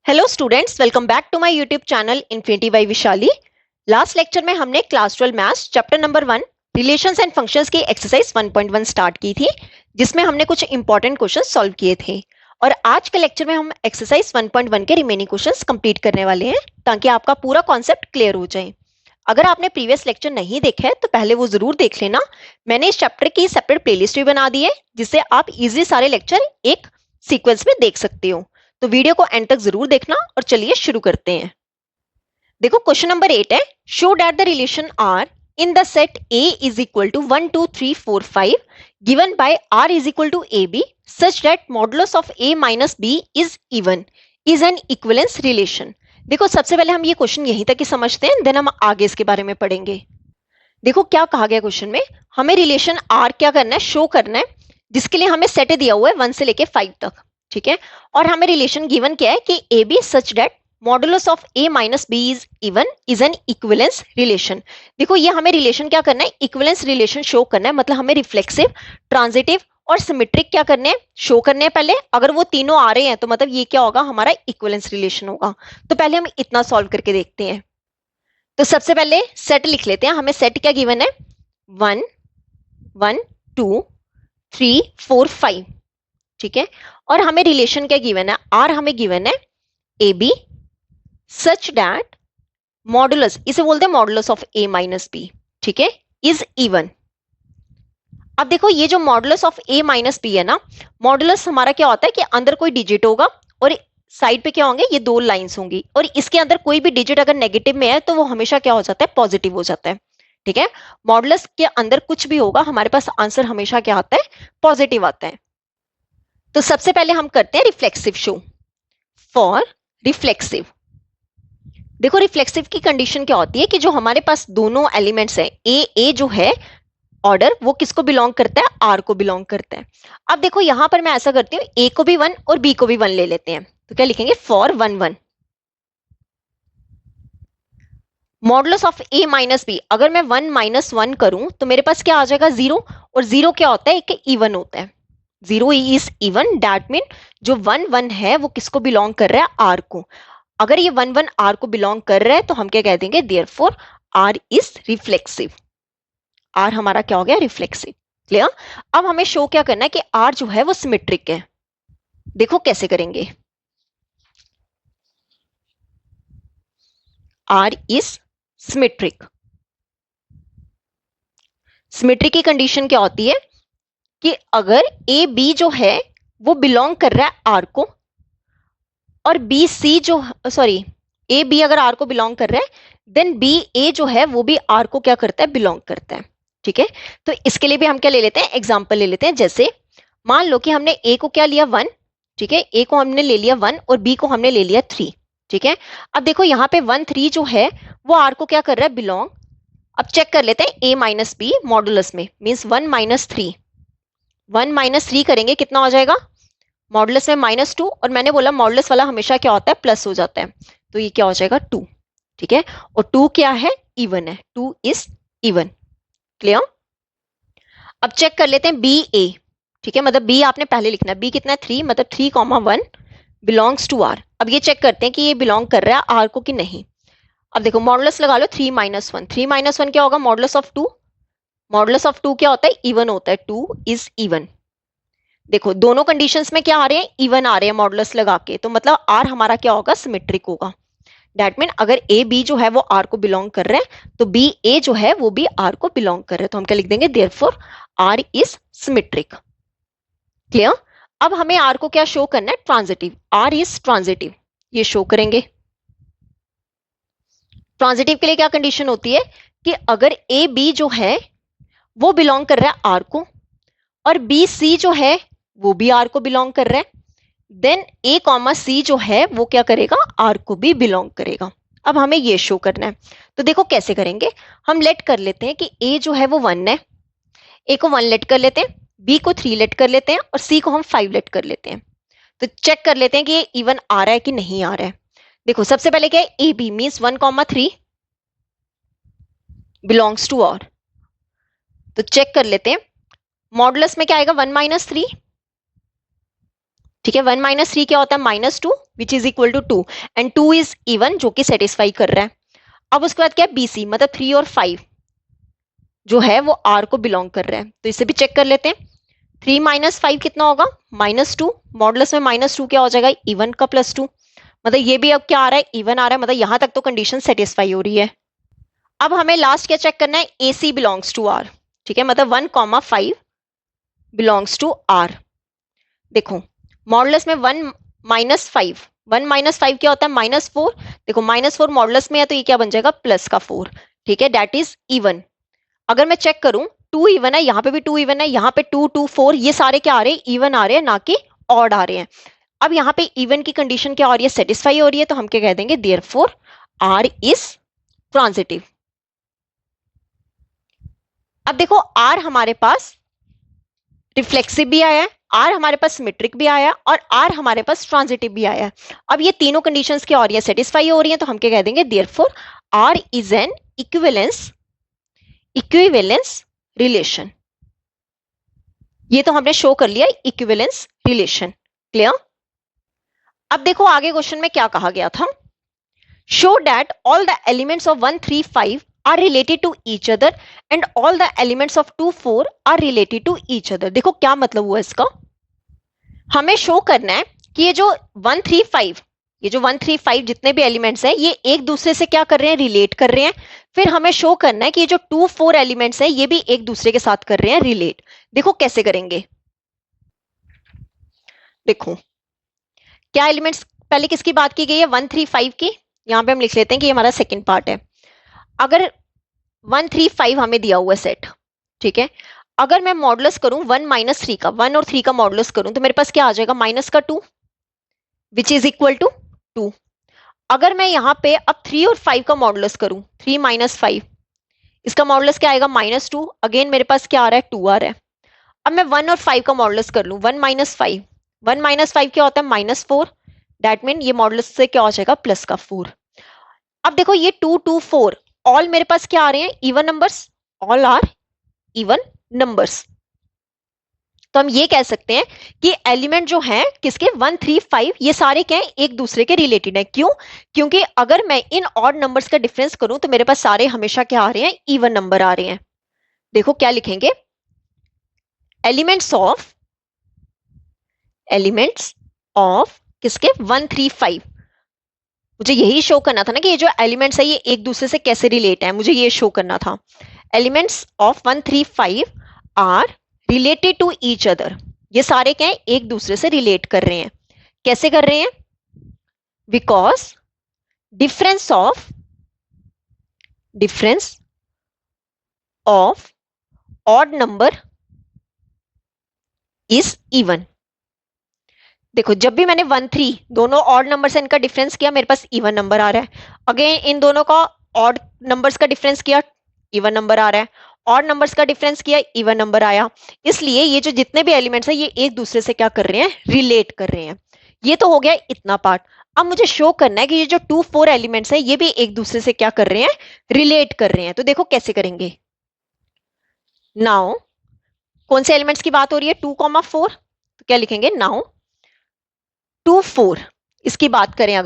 Hello students, welcome back to my YouTube channel infinity by Vishali. Last lecture में हमने class 12 maths chapter number 1 relations and functions की exercise 1.1 start की थी, जिसमें हमने कुछ इंपॉर्टेंट क्वेश्चंस सॉल्व किए थे। और आज के लेक्चर में हम एक्सरसाइज 1.1 के रिमेनिंग क्वेश्चंस कंप्लीट करने वाले हैं, ताकि आपका पूरा कॉन्सेप्ट क्लियर हो जाए। अगर आपने प्रीवियस लेक्चर नहीं देखा है तो पहले वो जरूर देख लेना। मैंने इस चैप्टर की सेपरेट प्लेलिस्ट भी बना दी है, जिससे आप इजी सारे लेक्चर एक सीक्वेंस में देख सकते हो। तो वीडियो को एंड तक जरूर देखना और चलिए शुरू करते हैं। देखो क्वेश्चन नंबर 8 है, show that the relation R in the set A is equal to 1 2 3 4 5 given by R is equal to AB such that modulus of A minus B is even is an equivalence relation। देखो सबसे पहले हम ये question यहीं तक ही समझते हैं, then हम आगे इसके बारे में पढ़ेंगे। देखो क्या कहा गया क्वेश्चन में, हमें रिलेशन R क्या करना है, शो करना है, जिसके लिए हमें सेट दिया हुआ है 1 से लेके 5 तक। ठीक है, और हमें रिलेशन गिवन क्या है कि A B such that modulus of A minus B is even is an equivalence relation. देखो ये हमें रिलेशन क्या करना है, इक्विवेलेंस रिलेशन शो करना है, मतलब हमें रिफ्लेक्सिव, ट्रांजिटिव और सिमेट्रिक क्या करने हैं, शो करने हैं। पहले अगर वो तीनों आ रहे हैं तो मतलब ये क्या होगा, हमारा इक्विवेलेंस रिलेशन होगा। तो पहले हम इतना सॉल्व करके देखते हैं। तो सबसे पहले सेट लिख लेते हैं। हमें सेट क्या गिवन है, 1 1 2 3 4 5। ठीक है, और हमें रिलेशन क्या गिवन है, आर हमें गिवन है A B such that modulus, इसे बोलते हैं modulus of A minus B, ठीक है, इज इवन। अब देखो ये जो modulus of A minus B है ना, मॉडुलस हमारा क्या होता है कि अंदर कोई डिजिट होगा और साइड पे क्या होंगे, ये दो लाइंस होंगी, और इसके अंदर कोई भी डिजिट अगर नेगेटिव में है तो वो हमेशा क्या हो जाता है, पॉजिटिव हो जाता है। ठीक है, मॉडुलस के अंदर कुछ भी होगा, हमारे पास आंसर हमेशा क्या आता है, पॉजिटिव आता है। तो सबसे पहले हम करते हैं रिफ्लेक्सिव शो। फॉर रिफ्लेक्सिव, देखो रिफ्लेक्सिव की कंडीशन क्या होती है कि जो हमारे पास दोनों एलिमेंट्स है, ए जो है ऑर्डर, वो किसको बिलोंग करता है, आर को बिलोंग करता है। अब देखो यहां पर मैं ऐसा करती हूँ, ए को भी 1 और बी को भी 1 ले लेते हैं। तो क्या लिखेंगे, for 1 1 modulus of A minus B. अगर मैं 1 माइनस 1 करूं तो मेरे पास क्या आ जाएगा, 0। और 0 क्या होता है, एक इवन होता है। 0 इज इवन, दैट मीन जो 1 1 है वो किसको बिलोंग कर रहा है, आर को। अगर ये 1 1 आर को बिलोंग कर रहा है तो हम क्या कह देंगे, therefore R is reflexive. R हमारा क्या हो गया, रिफ्लेक्सिव। क्लियर। अब हमें शो क्या करना है कि आर जो है वो सिमेट्रिक है। देखो कैसे करेंगे, आर इज सिमेट्रिक। सिमेट्रिक की कंडीशन क्या होती है कि अगर ए बी जो है वो बिलोंग कर रहा है आर को, और बी सी जो, सॉरी, ए बी अगर आर को बिलोंग कर रहा है, देन बी ए जो है वो भी आर को क्या करता है, बिलोंग करता है। ठीक है, तो इसके लिए भी हम क्या ले लेते हैं, एग्जाम्पल ले लेते हैं। जैसे मान लो कि हमने ए को क्या लिया, 1। ठीक है, ए को हमने ले लिया 1 और बी को हमने ले लिया 3। ठीक है, अब देखो यहाँ पे 1 3 जो है वो आर को क्या कर रहा है, बिलोंग। अब चेक कर लेते हैं, ए माइनस बी मॉडुलस में, मीन्स 1 माइनस 3। 1 माइनस 3 करेंगे कितना हो जाएगा, मॉडुलस में -2, और मैंने बोला मॉडुलस वाला हमेशा क्या होता है, प्लस हो जाता है, तो ये क्या हो जाएगा, 2। ठीक है, और 2 क्या है, इवन है, 2 इज इवन। क्लियर। अब चेक कर लेते हैं बी ए। ठीक है, मतलब बी आपने पहले लिखना है, बी कितना है, 3, मतलब 3, 1 बिलोंग्स टू आर। अब ये चेक करते हैं कि ये बिलोंग कर रहा है आर को कि नहीं। अब देखो मॉडुलस लगा लो, 3 माइनस 1, 3 माइनस 1 क्या होगा, मॉडुलस ऑफ 2। मॉडुलस ऑफ 2 क्या होता है, इवन होता है, 2 इज इवन। देखो दोनों कंडीशंस में क्या आ रहे हैं, इवन आ रहे हैं मॉडुलस लगा के, तो मतलब आर हमारा क्या होगा, सिमेट्रिक होगा। दैट मीन अगर ए बी जो है वो आर को बिलोंग कर रहे हैं तो बी ए जो है वो भी आर को बिलोंग कर रहे हैं। तो हम क्या लिख देंगे, therefore R is symmetric. Clear. अब हमें आर को क्या शो करना है, ट्रांजिटिव। आर इज ट्रांजिटिव, ये शो करेंगे। ट्रांजिटिव के लिए क्या कंडीशन होती है कि अगर ए बी जो है वो बिलोंग कर रहा है आर को, और बी सी जो है वो भी आर को बिलोंग कर रहा है, देन ए कॉमा सी जो है वो क्या करेगा, आर को भी बिलोंग करेगा। अब हमें ये शो करना है, तो देखो कैसे करेंगे। हम लेट कर लेते हैं कि ए जो है वो 1 है, ए को 1 लेट कर लेते हैं, बी को 3 लेट कर लेते हैं, और सी को हम 5 लेट कर लेते हैं। तो चेक कर लेते हैं कि ये इवन आ रहा है कि नहीं आ रहा है। देखो सबसे पहले क्या है, A B means 1, 3 belongs to R. तो चेक कर लेते हैं, मॉडुलस में क्या आएगा, 1 माइनस 3। ठीक है, 1 माइनस 3 क्या होता है, -2 which is equal to 2 and 2 is even, जो कि सेटिस्फाई कर रहा है। अब उसके बाद क्या है, BC मतलब 3 और 5 जो है वो R को बिलोंग कर रहा है, तो इसे भी चेक कर लेते हैं। 3 माइनस 5 कितना होगा, -2, मॉडुलस में -2 क्या हो जाएगा, इवन का +2, मतलब ये भी अब क्या आ रहा है, इवन आ रहा है, मतलब यहां तक तो कंडीशन सेटिस्फाई हो रही है। अब हमें लास्ट क्या चेक करना है, AC बिलोंग्स टू R, ठीक है, मतलब 1,5 बिलोंग्स टू R। देखो मॉडुलस में 1 माइनस 5, 1 माइनस 5 क्या होता है, -4, देखो -4 मॉडुलस में है तो ये क्या बन जाएगा, प्लस का 4, ठीक है, दैट इज इवन। अगर मैं चेक करूं 2 इवन है, यहाँ पे भी 2 इवन है, यहाँ पे 2 2 4, ये सारे क्या आ रहे हैं, इवन आ रहे हैं, ना कि ऑड आ रहे हैं। अब यहाँ पे इवन की कंडीशन क्या हो रही है, सेटिस्फाई हो रही है, तो हम क्या कह देंगे, देयरफॉर R इज ट्रांजिटिव। अब देखो R हमारे पास रिफ्लेक्सिव भी आया है, R हमारे पास सिमेट्रिक भी आया और R हमारे पास ट्रांजिटिव भी आया है। अब ये तीनों कंडीशंस क्या हो रही है, सेटिस्फाई हो रही है, तो हम क्या कह देंगे, therefore R is an equivalence relation. ये तो हमने शो कर लिया इक्विवेलेंस रिलेशन, क्लियर। अब देखो आगे क्वेश्चन में क्या कहा गया था, show that all the elements of 1 3 5 are related to each other and all the elements of 2 4 are related to each other. देखो क्या मतलब हुआ इसका, हमें शो करना है कि ये जो 1 3 5, ये जो 1 3 5 जितने भी एलिमेंट्स हैं ये एक दूसरे से क्या कर रहे हैं, रिलेट कर रहे हैं। फिर हमें शो करना है कि ये जो 2 4 एलिमेंट्स हैं ये भी एक दूसरे के साथ कर रहे हैं रिलेट। देखो कैसे करेंगे, देखो क्या एलिमेंट्स, पहले किसकी बात की गई है, 1 3 5 की, यहां पे हम लिख लेते हैं कि ये हमारा सेकंड पार्ट है। अगर 1 3 5 हमें दिया हुआ सेट, ठीक है, अगर मैं मॉडुलस करूं 1 माइनस 3 का, 1 और 3 का मॉडुलस करूं तो मेरे पास क्या आ जाएगा, माइनस का 2 विच इज इक्वल टू 2। अगर मैं यहां पे अब 3 और 5 का मॉडुलस करूं, 3 माइनस 5, इसका मॉडुलस क्या आएगा, -2, अगेन मेरे पास क्या आ रहा है, 2 आ रहा है। अब मैं 1 और 5 का मॉडुलस कर लूं, 1 माइनस 5, 1 माइनस 5 क्या होता है, -4, दैट मीन ये मॉडुलस से क्या हो जाएगा, प्लस का 4। अब देखो ये 2 2 4 ऑल मेरे पास क्या आ रहे हैं, even numbers, all are even numbers. तो हम ये कह सकते हैं कि एलिमेंट जो है किसके, 1 3 5 ये सारे क्या है, एक दूसरे के रिलेटेड है। क्यों, क्योंकि अगर मैं इन ऑड नंबर्स का डिफरेंस करूं तो मेरे पास सारे हमेशा क्या आ रहे हैं, इवन नंबर आ रहे हैं। देखो क्या लिखेंगे, एलिमेंट्स ऑफ किसके, 1 3 5, मुझे यही शो करना था ना कि ये जो एलिमेंट्स है ये एक दूसरे से कैसे रिलेट है, मुझे ये शो करना था। Elements of 1 3 5 are related to each other, ये सारे क्या है, एक दूसरे से रिलेट कर रहे हैं। कैसे कर रहे हैं, because difference of odd number is even. देखो जब भी मैंने 1 3 दोनों ऑड नंबर से इनका डिफरेंस किया, मेरे पास इवन नंबर आ रहा है। अगेन इन दोनों का ऑड नंबर्स का डिफरेंस किया, इवन नंबर आ रहा है। ऑड नंबर्स का डिफरेंस किया, इवन नंबर आया। इसलिए ये जो जितने भी एलिमेंट्स हैं ये एक दूसरे से क्या कर रहे हैं, रिलेट कर रहे हैं। ये तो हो गया इतना पार्ट। अब मुझे शो करना है कि ये जो 2 4 एलिमेंट्स हैं ये भी एक दूसरे से क्या कर रहे हैं, रिलेट कर रहे हैं। तो देखो कैसे करेंगे, नाउ कौन से एलिमेंट्स की बात हो रही है, 2 4, तो क्या लिखेंगे, नाउ 2 4, इसकी बात करें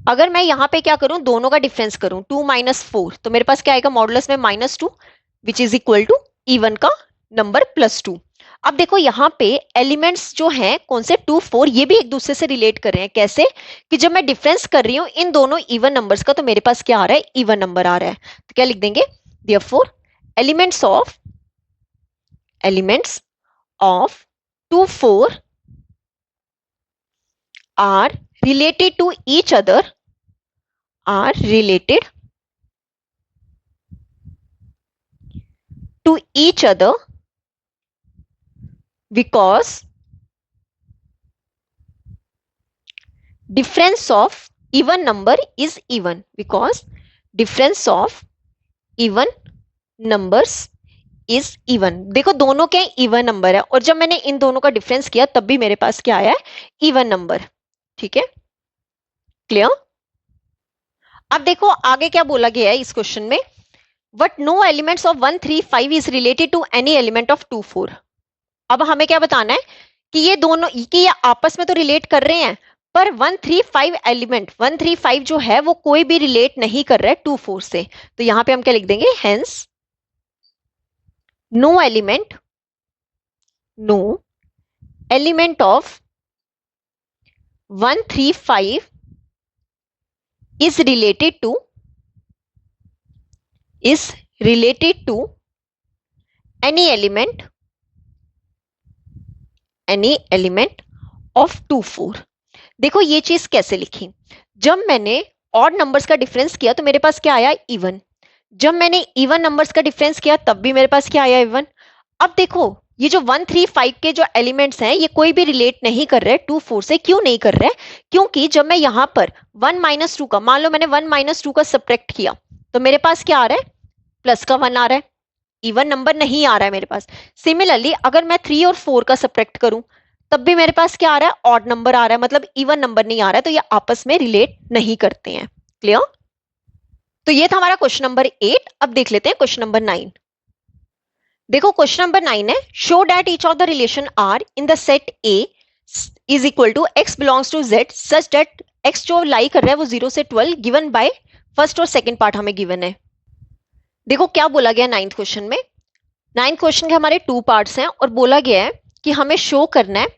अगर मैं यहां पे क्या करूं, दोनों का डिफरेंस करूं, 2 माइनस 4, तो मेरे पास क्या आएगा, मॉडुलस में -2 which is equal to even का नंबर +2। अब देखो यहाँ पे एलिमेंट्स जो हैं कौन से, 2 4, ये भी एक दूसरे से रिलेट कर रहे हैं। कैसे, कि जब मैं डिफरेंस कर रही हूं इन दोनों इवन नंबर्स का तो मेरे पास क्या आ रहा है, इवन नंबर आ रहा है। तो क्या लिख देंगे, therefore elements of 2 4 are related to each other because difference of even number is even, because difference of even numbers is even। देखो दोनों क्या इवन नंबर है और जब मैंने इन दोनों का डिफरेंस किया तब भी मेरे पास क्या आया है, इवन नंबर। ठीक है, क्लियर। अब देखो आगे क्या बोला गया है इस क्वेश्चन में, but no elements of 1 3 5 is related to any element of 2 4। अब हमें क्या बताना है कि ये दोनों कि ये आपस में तो रिलेट कर रहे हैं, पर 135 एलिमेंट 135 जो है वो कोई भी रिलेट नहीं कर रहा है 24 से। तो यहां पे हम क्या लिख देंगे, hence no element of 135 is related to any element of 24। देखो ये चीज कैसे लिखी, जब मैंने ऑड नंबर्स का डिफरेंस किया तो मेरे पास क्या आया, इवन। जब मैंने इवन नंबर्स का डिफरेंस किया तब भी मेरे पास क्या आया, इवन। अब देखो ये जो 135 के जो एलिमेंट्स हैं ये कोई भी रिलेट नहीं कर रहे 24 से। क्यों नहीं कर रहे, क्योंकि जब मैं यहां पर 1 - 2 का, मान लो मैंने 1 - 2 का सब्ट्रैक्ट किया तो मेरे पास क्या आ रहा है, प्लस का 1 आ रहा है, इवन नंबर नहीं आ रहा है मेरे पास। सिमिलरली अगर मैं 3 और 4 का सब्ट्रैक्ट करूं तब भी मेरे पास क्या आ रहा है, ऑड नंबर आ रहा है, मतलब इवन नंबर नहीं आ रहा है। तो ये आपस में रिलेट नहीं करते हैं। क्लियर। तो ये था हमारा क्वेश्चन नंबर 8। अब देख लेते हैं क्वेश्चन नंबर 9। देखो क्वेश्चन नंबर 9 है, show that each of the relation R in the set A is equal to X belongs to Z such that X जो लाई कर रहा है वो 0 से 12 गिवन बाय फर्स्ट और सेकंड पार्ट हमें गिवन है। देखो क्या बोला गया 9th क्वेश्चन में। 9th क्वेश्चन के हमारे 2 पार्ट्स हैं और बोला गया है कि हमें शो करना है,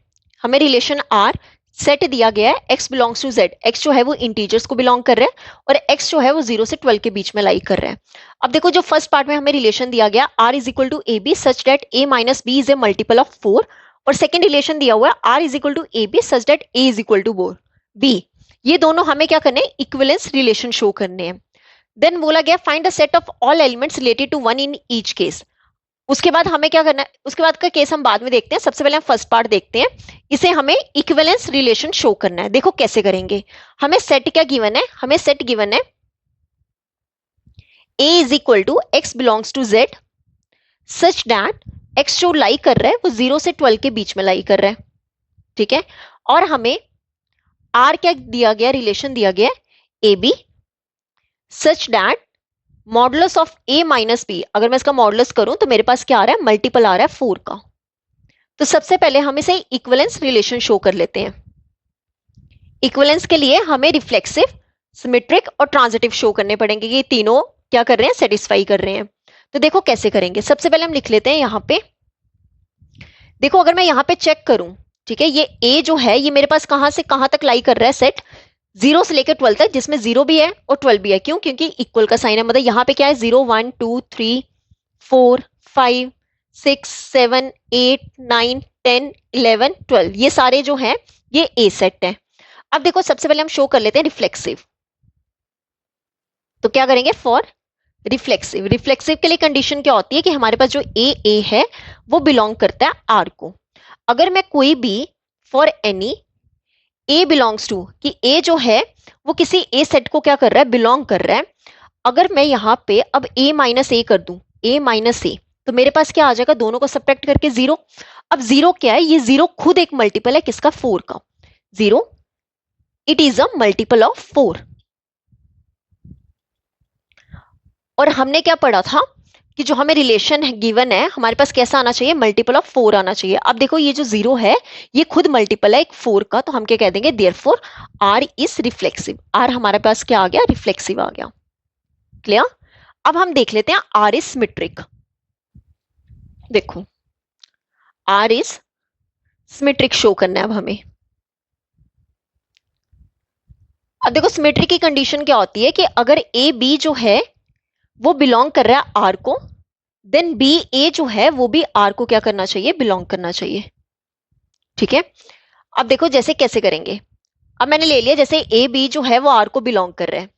हमें रिलेशन आर सेट दिया गया है, x belongs to z, x जो है वो इंटीजर्स को बिलोंग कर रहा है और x जो है वो 0 से 12 के बीच में लाई कर रहा है। अब देखो जो फर्स्ट पार्ट में हमें रिलेशन दिया गया r is equal to A B such that a minus B is a multiple of 4, और सेकेंड रिलेशन दिया हुआ है r is equal to A B such that a is equal to b। ये दोनों हमें क्या करने हैं, इक्विवेलेंस रिलेशन शो करने हैं। देन बोला गया find a set of all elements related to 1 in each case. उसके बाद हमें क्या करना है, उसके बाद का केस हम बाद में देखते हैं, सबसे पहले हम फर्स्ट पार्ट देखते हैं। इसे हमें इक्विवेलेंस रिलेशन शो करना है। देखो कैसे करेंगे, हमें सेट क्या गिवन है, हमें सेट गिवन है a is equal to X belongs to z such that x जो लाई कर रहा है वो 0 से 12 के बीच में लाई कर रहा है। ठीक है, और हमें r क्या दिया गया, रिलेशन दिया गया A B such that modulus of a minus B, अगर मैं इसका मॉडुलस करूं तो मेरे पास क्या आ रहा है, मल्टीपल आ रहा है 4 का। तो सबसे पहले हम इसे इक्विवेलेंस रिलेशन शो कर लेते हैं। इक्विवेलेंस के लिए हमें रिफ्लेक्सिव, सिमेट्रिक और ट्रांजिटिव शो करने पड़ेंगे, ये तीनों क्या कर रहे हैं, सेटिस्फाई कर रहे हैं। तो देखो कैसे करेंगे, सबसे पहले हम लिख लेते हैं यहां पे। देखो अगर मैं यहां पे चेक करूं, ठीक है, ये a जो है ये मेरे पास कहां से कहां तक लाई कर रहा है, सेट 0 से लेकर 12 तक, जिसमें 0 भी है और 12 भी है। क्यों, क्योंकि इक्वल का साइन है, मतलब यहाँ पे क्या है, 0 1 2 3 4 5 6 7 8 9 10 11 12, ये सारे जो हैं ये ए सेट है। अब देखो सबसे पहले हम शो कर लेते हैं रिफ्लेक्सिव। तो क्या करेंगे, फॉर रिफ्लेक्सिव। रिफ्लेक्सिव के लिए कंडीशन क्या होती है कि हमारे पास जो ए है वो बिलोंग करता है आर को। अगर मैं कोई भी for any a belongs to, कि a जो है वो किसी a सेट को क्या कर रहा है, बिलोंग कर रहा है। अगर मैं यहां पे अब a माइनस ए कर दूं, a माइनस ए, तो मेरे पास क्या आ जाएगा, दोनों को सब्ट्रैक्ट करके 0। अब 0 क्या है, ये 0 खुद एक मल्टीपल है किसका, 4 का। 0 it is a multiple of 4। और हमने क्या पढ़ा था कि जो हमें रिलेशन गिवन है हमारे पास कैसा आना चाहिए, मल्टीपल ऑफ 4 आना चाहिए। अब देखो ये जो 0 है ये खुद मल्टीपल है एक 4 का, तो हम क्या कह देंगे, therefore r is reflexive. r हमारे पास क्या आ गया, रिफ्लेक्सिव आ गया। क्लियर। अब हम देख लेते हैं r इज सिमेट्रिक। देखो r इज सिमेट्रिक शो करना है अब हमें। अब देखो सिमेट्रिक की कंडीशन क्या होती है कि अगर a b जो है वो बिलोंग कर रहा है आर को, देन बी ए जो है वो भी आर को क्या करना चाहिए, बिलोंग करना चाहिए। ठीक है, अब देखो जैसे कैसे करेंगे। अब मैंने ले लिया जैसे ए बी जो है वो आर को बिलोंग कर रहा है,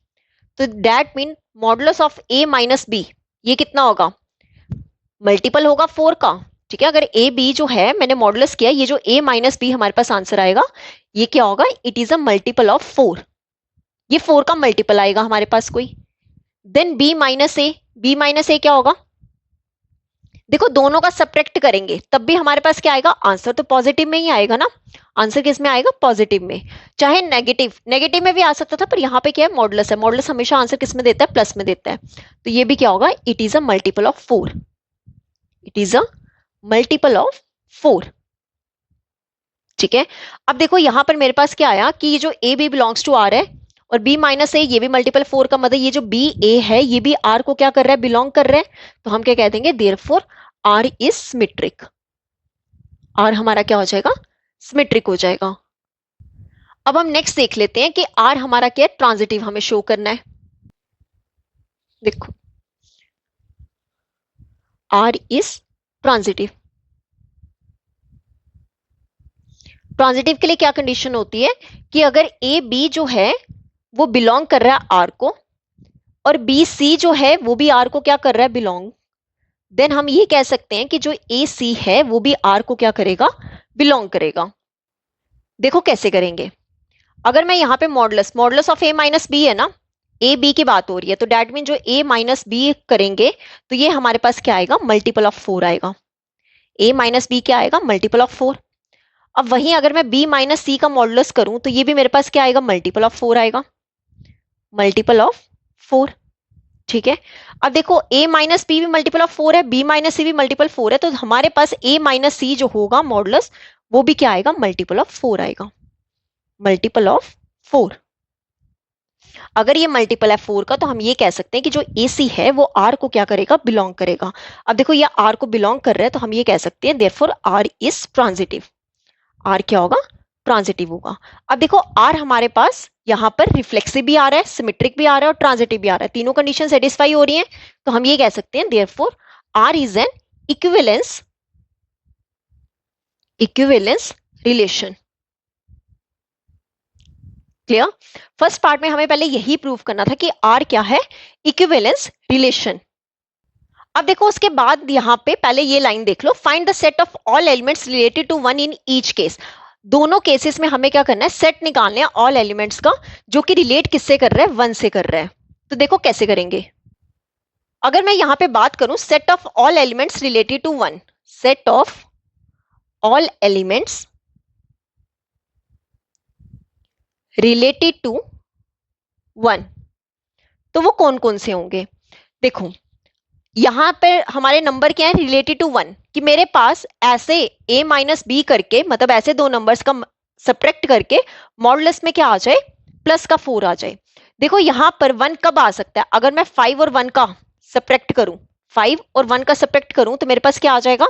तो that mean modulus of A minus B, ये कितना होगा, मल्टीपल होगा 4 का। ठीक है, अगर ए बी जो है मैंने मॉडुलस किया, ये जो ए माइनस बी हमारे पास आंसर आएगा ये क्या होगा, it is a multiple of 4। ये 4 का मल्टीपल आएगा हमारे पास कोई। देन b माइनस ए क्या होगा, देखो दोनों का सब्ट्रैक्ट करेंगे तब भी हमारे पास क्या आएगा, आंसर तो पॉजिटिव में ही आएगा ना। आंसर किस में आएगा, पॉजिटिव में। चाहे नेगेटिव में भी आ सकता था, पर यहाँ पे क्या है, मॉडुलस है। मॉडुलस हमेशा आंसर किस में देता है, प्लस में देता है। तो ये भी क्या होगा, it is a multiple of 4। It is a multiple of 4। ठीक है। अब देखो यहां पर मेरे पास क्या आया कि ये जो A B belongs to R है और बी माइनस ए ये भी मल्टीपल 4 का मतलब ये जो बी ए है ये भी आर को क्या कर रहा है, बिलोंग कर रहा है। तो हम क्या कह देंगे, therefore R is symmetric. R हमारा क्या हो जाएगा, सिमेट्रिक हो जाएगा। अब हम नेक्स्ट देख लेते हैं कि आर हमारा क्या है, ट्रांजिटिव हमें शो करना है। देखो आर इज ट्रांजिटिव। ट्रांजिटिव के लिए क्या कंडीशन होती है कि अगर ए बी जो है वो बिलोंग कर रहा है आर को और बी सी जो है वो भी आर को क्या कर रहा है, बिलोंग, देन हम ये कह सकते हैं कि जो ए सी है वो भी आर को क्या करेगा, बिलोंग करेगा। देखो कैसे करेंगे, अगर मैं यहां पे modulus modulus of A minus B है ना, ए बी की बात हो रही है, तो डैट मीन जो ए माइनस बी करेंगे तो ये हमारे पास क्या आएगा, मल्टीपल ऑफ 4 आएगा। ए माइनस बी क्या आएगा, मल्टीपल ऑफ 4। अब वहीं अगर मैं बी माइनस सी का मॉडुलस करूं तो ये भी मेरे पास क्या आएगा, मल्टीपल ऑफ 4 आएगा, मल्टीपल ऑफ 4। ठीक है। अब देखो a माइनस बी भी मल्टीपल ऑफ 4 है, b माइनस सी भी मल्टीपल 4 है, तो हमारे पास a माइनस सी जो होगा मॉडुलस वो भी क्या आएगा, मल्टीपल ऑफ 4 आएगा, मल्टीपल ऑफ 4। अगर ये मल्टीपल है 4 का तो हम ये कह सकते हैं कि जो AC है वो R को क्या करेगा, बिलोंग करेगा। अब देखो ये R को बिलोंग कर रहा है तो हम ये कह सकते हैं therefore R is transitive. R क्या होगा, ट्रांजिटिव होगा। अब देखो R हमारे पास यहां पर रिफ्लेक्सिव भी आ रहा है, सिमेट्रिक भी आ रहा है और ट्रांजिटिव भी आ रहा है, तीनों कंडीशन सेटिस्फाई हो रही हैं, तो हम ये कह सकते हैं therefore R is an equivalence relation. Clear. First part में हमें पहले यही प्रूव करना था कि R क्या है, इक्विवेलेंस रिलेशन। अब देखो उसके बाद यहां पे पहले ये लाइन देख लो, find the set of all elements related to one in each case. दोनों केसेस में हमें क्या करना है, सेट निकालने हैं ऑल एलिमेंट्स का जो कि रिलेट किससे कर रहा है, वन से कर रहा है। तो देखो कैसे करेंगे, अगर मैं यहां पे बात करूं set of all elements related to one, set of all elements related to one, तो वो कौन कौन से होंगे। देखो यहां पर हमारे नंबर क्या है, रिलेटेड टू वन, कि मेरे पास ऐसे a माइनस बी करके मतलब ऐसे दो नंबर्स का सब्ट्रैक्ट करके मॉडुलस में क्या आ जाए, प्लस का 4 आ जाए। देखो यहां पर 1 कब आ सकता है, अगर मैं 5 और 1 का सब्ट्रैक्ट करूं, 5 और 1 का सब्ट्रैक्ट करूं तो मेरे पास क्या आ जाएगा,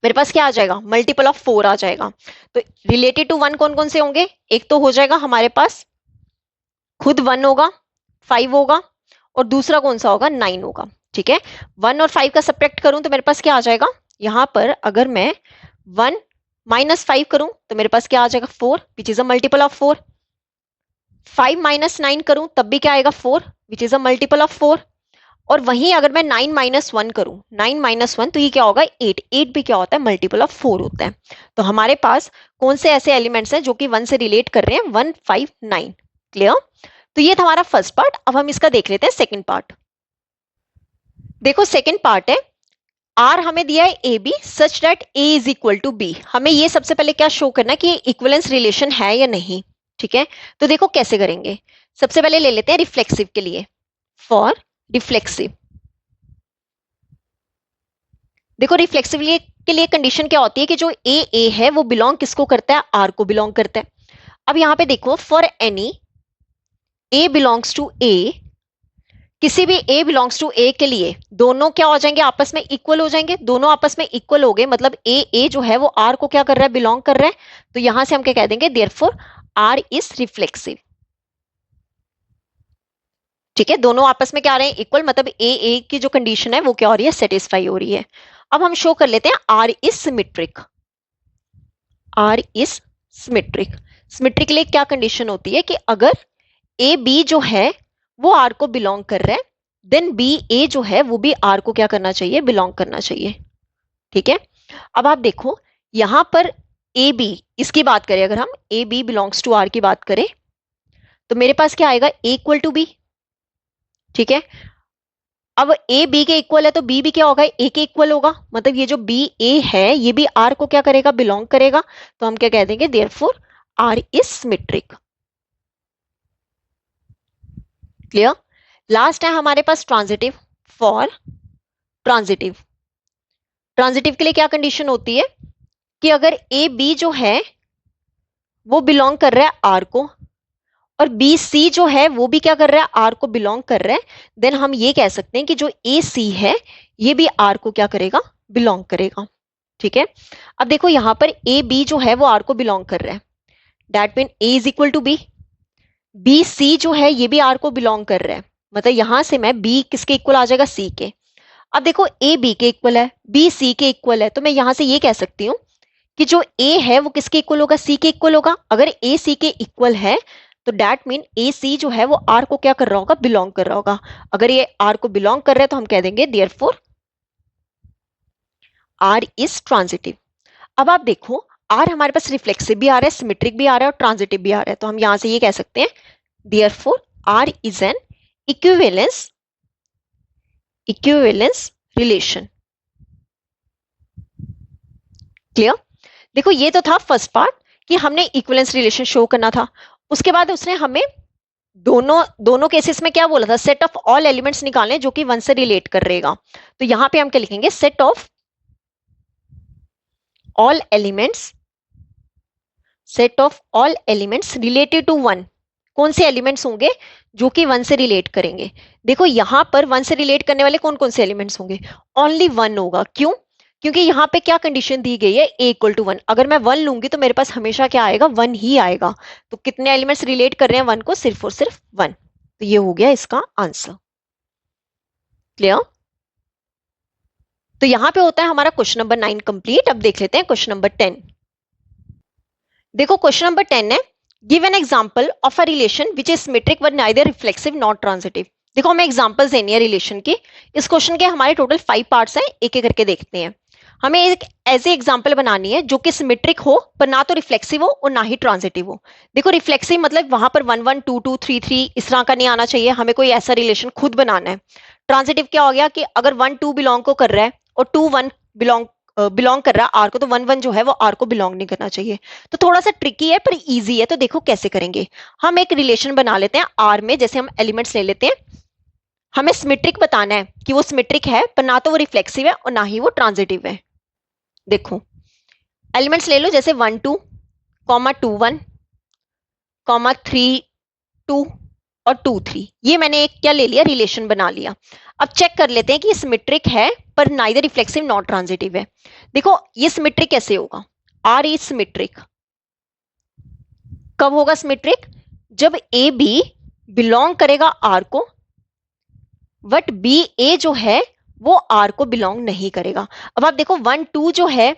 मेरे पास क्या आ जाएगा, मल्टीपल ऑफ 4 आ जाएगा। तो रिलेटेड टू वन कौन कौन से होंगे, एक तो हो जाएगा हमारे पास खुद 1 होगा, 5 होगा और दूसरा कौन सा होगा, 9 होगा। ठीक है, 1 और 5 का सब्ट्रैक्ट करूं तो मेरे पास क्या आ जाएगा, यहां पर अगर मैं 1 माइनस 5 करूं तो मेरे पास क्या आ जाएगा, 4 which is a multiple of 4। 5 minus 9 करूं तब भी क्या आएगा, 4 which is a multiple of 4। और वहीं अगर मैं 9 माइनस 1 करूं, 9 माइनस 1 तो ये क्या होगा, 8। 8 भी क्या होता है, मल्टीपल ऑफ 4 होता है। तो हमारे पास कौन से ऐसे एलिमेंट्स हैं जो कि 1 से रिलेट कर रहे हैं, 1 5 9। क्लियर। तो ये था हमारा फर्स्ट पार्ट। अब हम इसका देख लेते हैं सेकंड पार्ट। देखो सेकंड पार्ट है, आर हमें दिया है A B such that A is equal to B. हमें ये सबसे पहले क्या शो करना है कि इक्विवेलेंस रिलेशन है या नहीं। ठीक है, तो देखो कैसे करेंगे, सबसे पहले ले लेते हैं रिफ्लेक्सिव के लिए, फॉर रिफ्लेक्सिव। देखो रिफ्लेक्सिव के लिए कंडीशन क्या होती है कि जो ए है वो बिलोंग किसको करता है, आर को बिलोंग करता है। अब यहां पे देखो for any a belongs to a, किसी भी a बिलोंग्स टू a के लिए दोनों क्या हो जाएंगे, आपस में इक्वल हो जाएंगे। दोनों आपस में इक्वल हो गए मतलब a जो है वो r को क्या कर रहा है, बिलोंग कर रहा है। तो यहां से हम क्या कह देंगे, देयरफॉर r इज रिफ्लेक्सिव। ठीक है, दोनों आपस में क्या आ रहे हैं, इक्वल, मतलब a की जो कंडीशन है वो क्या हो रही है, सेटिस्फाई हो रही है। अब हम शो कर लेते हैं r is symmetric. r is symmetric. Symmetric के लिए क्या कंडीशन होती है कि अगर a b जो है वो आर को बिलोंग कर रहा है, देन बी ए जो है वो भी आर को क्या करना चाहिए, बिलोंग करना चाहिए। ठीक है, अब आप देखो यहां पर ए बी, इसकी बात करें अगर हम A B belongs to R की बात करें तो मेरे पास क्या आएगा, ए इक्वल टू बी। ठीक है, अब ए बी के इक्वल है तो बी भी क्या होगा, ए के इक्वल होगा, मतलब ये जो बी ए है ये भी आर को क्या करेगा, बिलोंग करेगा। तो हम क्या कह देंगे, therefore R is symmetric. Clear. Last है हमारे पास ट्रांजिटिव, फॉर ट्रांजिटिव। ट्रांजिटिव के लिए क्या कंडीशन होती है कि अगर ए बी जो है वो बिलोंग कर रहा है आर को, और बी सी जो है वो भी क्या कर रहा है, आर को बिलोंग कर रहा है, देन हम ये कह सकते हैं कि जो ए सी है ये भी आर को क्या करेगा, बिलोंग करेगा। ठीक है, अब देखो यहां पर ए बी जो है वो आर को बिलोंग कर रहा है, that mean A is equal to B. B C जो है ये भी आर को बिलोंग कर रहा है, मतलब यहां से मैं बी किसके इक्वल आ जाएगा, सी के। अब देखो ए बी के इक्वल है, बी सी के इक्वल है, तो मैं यहां से ये कह सकती हूँ कि जो ए है वो किसके इक्वल होगा, सी के इक्वल होगा। अगर ए सी के इक्वल है तो दैट मीन ए सी जो है वो आर को क्या कर रहा होगा, बिलोंग कर रहा होगा। अगर ये आर को बिलोंग कर रहा है तो हम कह देंगे देयरफॉर आर इज ट्रांजिटिव। अब आप देखो आर हमारे पास रिफ्लेक्सिव भी आ रहा है, सिमेट्रिक भी आ रहा है और ट्रांजिटिव भी आ रहा है, तो हम यहां से ये कह सकते हैं therefore R is an equivalence relation. Clear. देखो ये तो था फर्स्ट पार्ट कि हमने इक्विवेलेंस रिलेशन शो करना था। उसके बाद उसने हमें दोनों केसेस में क्या बोला था, सेट ऑफ ऑल एलिमेंट्स निकालने जो कि वन से रिलेट कर रहेगा। तो यहां पे हम क्या लिखेंगे, set of all elements related to one. कौन से एलिमेंट्स होंगे जो कि वन से रिलेट करेंगे। देखो यहां पर वन से रिलेट करने वाले कौन कौन से एलिमेंट्स होंगे, ओनली वन होगा। क्यों, क्योंकि यहां पे क्या कंडीशन दी गई है, ए इक्वल टू वन। अगर मैं वन लूंगी तो मेरे पास हमेशा क्या आएगा, वन ही आएगा। तो कितने एलिमेंट्स रिलेट कर रहे हैं वन को, सिर्फ और सिर्फ वन। तो ये हो गया इसका आंसर। क्लियर। तो यहां पे होता है हमारा क्वेश्चन नंबर 9 कंप्लीट। अब देख लेते हैं क्वेश्चन नंबर 10। देखो क्वेश्चन नंबर 10 है, give an example of a relation which is symmetric but neither reflexive not transitive. देखो हमें एग्जांपल्स देनी है रिलेशन की। इस क्वेश्चन के हमारे टोटल 5 पार्ट्स हैं, एक एक करके देखते हैं। हमें एक ऐसी एग्जांपल बनानी है जो कि सिमेट्रिक हो पर ना तो रिफ्लेक्सिव हो और ना ही ट्रांजिटिव हो। देखो रिफ्लेक्सिव मतलब वहां पर 1 1 2 2 3 3 इस तरह का नहीं आना चाहिए, हमें कोई ऐसा रिलेशन खुद बनाना है। ट्रांजिटिव क्या हो गया कि अगर 1 2 बिलोंग को कर रहा है और 2 1 बिलोंग कर रहा है आर को, तो 1 1 जो है वो आर को बिलोंग नहीं करना चाहिए। तो थोड़ा सा ट्रिकी है पर इजी है। तो देखो कैसे करेंगे, हम एक रिलेशन बना लेते हैं आर में। जैसे हम एलिमेंट्स ले लेते हैं, हमें सिमेट्रिक बताना है कि वो सिमेट्रिक है पर ना तो वो रिफ्लेक्सिव है और ना ही वो ट्रांजिटिव है। देखो एलिमेंट्स ले लो, जैसे 1 2 2 1 3 2 और 2 3। ये मैंने एक क्या ले लिया, रिलेशन बना लिया। अब चेक कर लेते हैं कि ये सिमेट्रिक है पर नाइदर रिफ्लेक्सिव नॉट ट्रांजिटिव है। देखो ये सिमेट्रिक कैसे होगा, आर इज सिमेट्रिक कब होगा सिमेट्रिक, जब ए बी बिलोंग करेगा आर को बट बी ए जो है वो आर को बिलोंग नहीं करेगा। अब आप देखो 1 2 जो है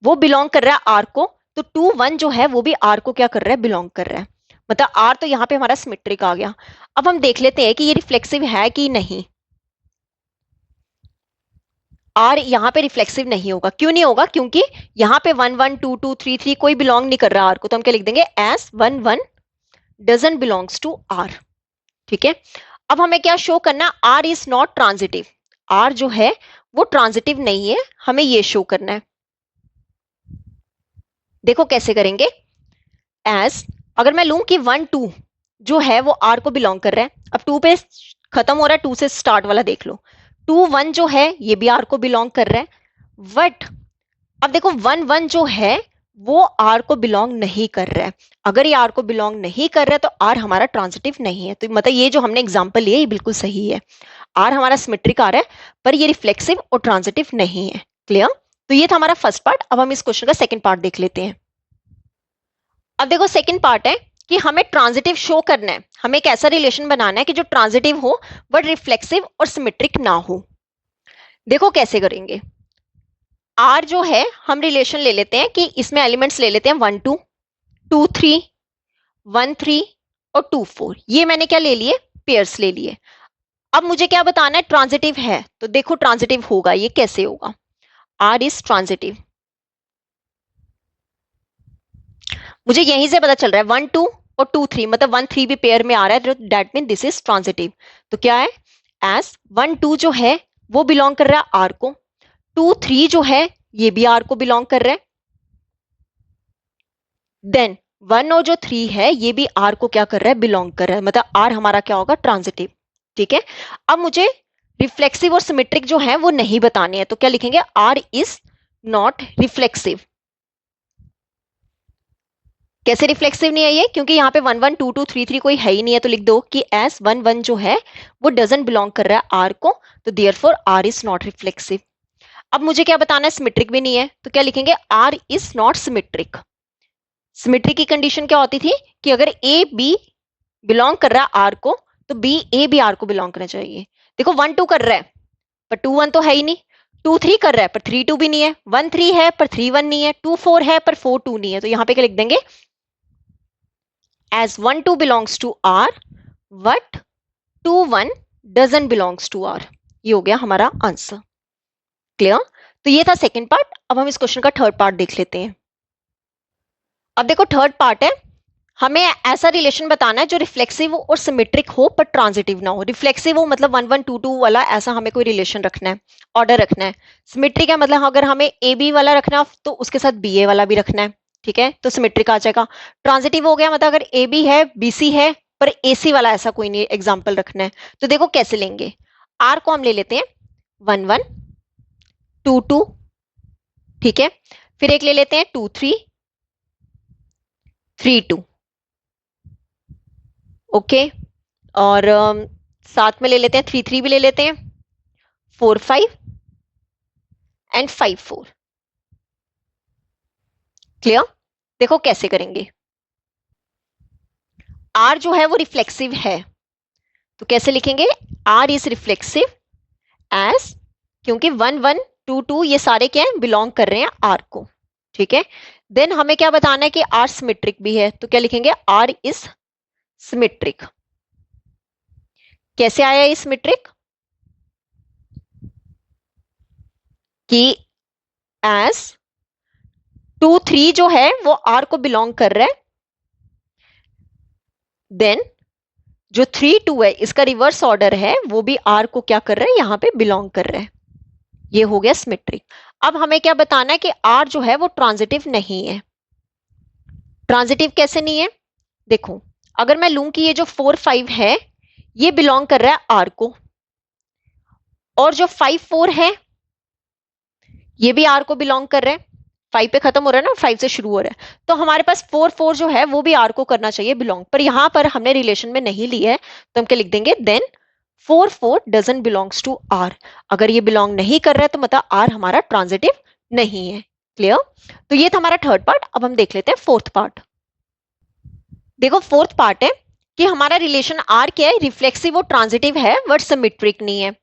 वो बिलोंग कर रहा है आर को, तो 2 1 जो है वो भी आर को क्या कर रहा है, बिलोंग कर रहा है। मतलब आर तो यहां पे हमारा सिमेट्रिक आ गया। अब हम देख लेते हैं कि ये रिफ्लेक्सिव है कि नहीं। आर यहां पे रिफ्लेक्सिव नहीं होगा। क्यों नहीं होगा, क्योंकि यहां पे 1 1 2 2 3 3 कोई बिलोंग नहीं कर रहा आर को, तो हम क्या लिख देंगे, as 1 1 doesn't belongs to R. ठीक है, अब हमें क्या शो करना, R is not transitive. R जो है वो ट्रांजिटिव नहीं है, हमें ये शो करना है। देखो कैसे करेंगे, एस अगर मैं लूं कि 1 2 जो है वो आर को बिलोंग कर रहा है। अब 2 पे खत्म हो रहा है, 2 से स्टार्ट वाला देख लो। 2 1 जो है ये भी आर को बिलोंग कर रहा है, बट अब देखो 1 1 जो है वो आर को बिलोंग नहीं कर रहा है। अगर ये आर को बिलोंग नहीं कर रहा है तो आर हमारा ट्रांजिटिव नहीं है। तो मतलब ये जो हमने एग्जांपल लिया ये बिल्कुल सही है। आर हमारा सिमेट्रिक आ रहा है पर ये रिफ्लेक्सिव और ट्रांजिटिव नहीं है। क्लियर। तो ये था हमारा फर्स्ट पार्ट। अब हम इस क्वेश्चन का सेकंड पार्ट देख लेते हैं। अब देखो सेकंड पार्ट है कि हमें ट्रांजिटिव शो करना है। हमें एक ऐसा रिलेशन बनाना है कि जो ट्रांजिटिव हो बट रिफ्लेक्सिव और सिमेट्रिक ना हो। देखो कैसे करेंगे, आर जो है हम रिलेशन ले लेते हैं कि इसमें एलिमेंट्स ले लेते हैं 1 2 2 3 1 3 और 2 4। ये मैंने क्या ले लिए, पेयर्स ले लिए। अब मुझे क्या बताना है, ट्रांजिटिव है। तो देखो ट्रांजिटिव होगा, ये कैसे होगा, आर इज ट्रांजिटिव। मुझे यहीं से पता चल रहा है 1 2 और 2 3, मतलब 1 3 भी पेयर में आ रहा है, that mean this is transitive. तो क्या है, एस 1 2 जो है वो बिलोंग कर रहा है आर को, 2 3 जो है ये भी आर को बिलोंग कर रहा है, देन 1 और जो 3 है ये भी आर को क्या कर रहा है, बिलोंग कर रहा है। मतलब आर हमारा क्या होगा, ट्रांजिटिव। ठीक है, अब मुझे रिफ्लेक्सिव और सिमेट्रिक जो है वो नहीं बताने हैं, तो क्या लिखेंगे, आर इज नॉट रिफ्लेक्सिव। कैसे रिफ्लेक्सिव नहीं है ये? क्योंकि यहाँ पे 1 1 2 2 3 3 कोई है ही नहीं है, तो लिख दो कि एस 1 1 जो है वो डजंट बिलोंग कर रहा है आर को, तो therefore R is not reflexive. अब मुझे क्या बताना है? सिमेट्रिक भी नहीं है, तो क्या लिखेंगे? R is not symmetric. Symmetry की कंडीशन क्या होती थी कि अगर ए बी बिलोंग कर रहा है आर को, तो बी ए भी आर को बिलोंग करना चाहिए। देखो 1 2 कर रहा है पर 2 1 तो है ही नहीं, 2 3 कर रहा है पर 3 2 भी नहीं है, 1 3 है पर 3 1 नहीं है, 2 4 है पर 4 2 नहीं है, तो यहां पे क्या लिख देंगे? as 1 2 belongs to R but 2 1 doesn't belongs to R। ये हो गया हमारा आंसर। क्लियर? तो ये था सेकंड पार्ट। अब हम इस क्वेश्चन का थर्ड पार्ट देख लेते हैं। अब देखो थर्ड पार्ट है, हमें ऐसा रिलेशन बताना है जो रिफ्लेक्सिव और सिमेट्रिक हो पर ट्रांजिटिव ना हो। रिफ्लेक्सिव हो मतलब 1 1 2 2 वाला, ऐसा हमें कोई रिलेशन रखना है, ऑर्डर रखना है। सिमेट्रिक है मतलब अगर हमें ए बी वाला रखना है तो उसके साथ बी ए वाला भी रखना है, ठीक है, तो सिमेट्रिक आ जाएगा। ट्रांजिटिव हो गया मतलब अगर ए बी है बी सी है पर ए सी वाला ऐसा कोई नहीं एग्जाम्पल रखना है। तो देखो कैसे लेंगे? आर को हम ले लेते हैं 1 1 2 2, ठीक है, फिर एक ले लेते हैं 2 3 3 2, ओके, और साथ में ले लेते हैं 3 3 भी ले लेते हैं, 4 5 एंड 5 4। क्लियर? देखो कैसे करेंगे। आर जो है वो रिफ्लेक्सिव है, तो कैसे लिखेंगे? आर इज रिफ्लेक्सिव एज, क्योंकि 1 1 2 2 ये सारे क्या है? बिलोंग कर रहे हैं आर को, ठीक है। देन हमें क्या बताना है कि आर सिमेट्रिक भी है, तो क्या लिखेंगे? R is symmetric. कैसे आया ये सिमेट्रिक? कि एज 2 3 जो है वो आर को बिलोंग कर रहा है, देन जो 3 2 है इसका रिवर्स ऑर्डर है वो भी आर को क्या कर रहा है? यहां पे बिलोंग कर रहा है। ये हो गया सिमेट्रिक। अब हमें क्या बताना है कि आर जो है वो ट्रांजिटिव नहीं है। ट्रांजिटिव कैसे नहीं है? देखो अगर मैं लूं कि ये जो 4 5 है ये बिलोंग कर रहा है आर को, और जो 5 4 है ये भी आर को बिलोंग कर रहा है। 5 पे खत्म हो रहा है ना, 5 से शुरू हो रहा है, तो हमारे पास 4 4 जो है वो भी आर को करना चाहिए बिलोंग, पर यहां पर हमने रिलेशन में नहीं लिया है, तो हम क्या लिख देंगे? Then 4 4 doesn't belongs to R. अगर ये बिलोंग नहीं कर रहा है तो मतलब आर हमारा ट्रांजिटिव नहीं है। क्लियर? तो ये था हमारा थर्ड पार्ट। अब हम देख लेते हैं फोर्थ पार्ट। देखो फोर्थ पार्ट है कि हमारा रिलेशन आर क्या है? रिफ्लेक्सिव और ट्रांजिटिव है बट सिमेट्रिक नहीं है।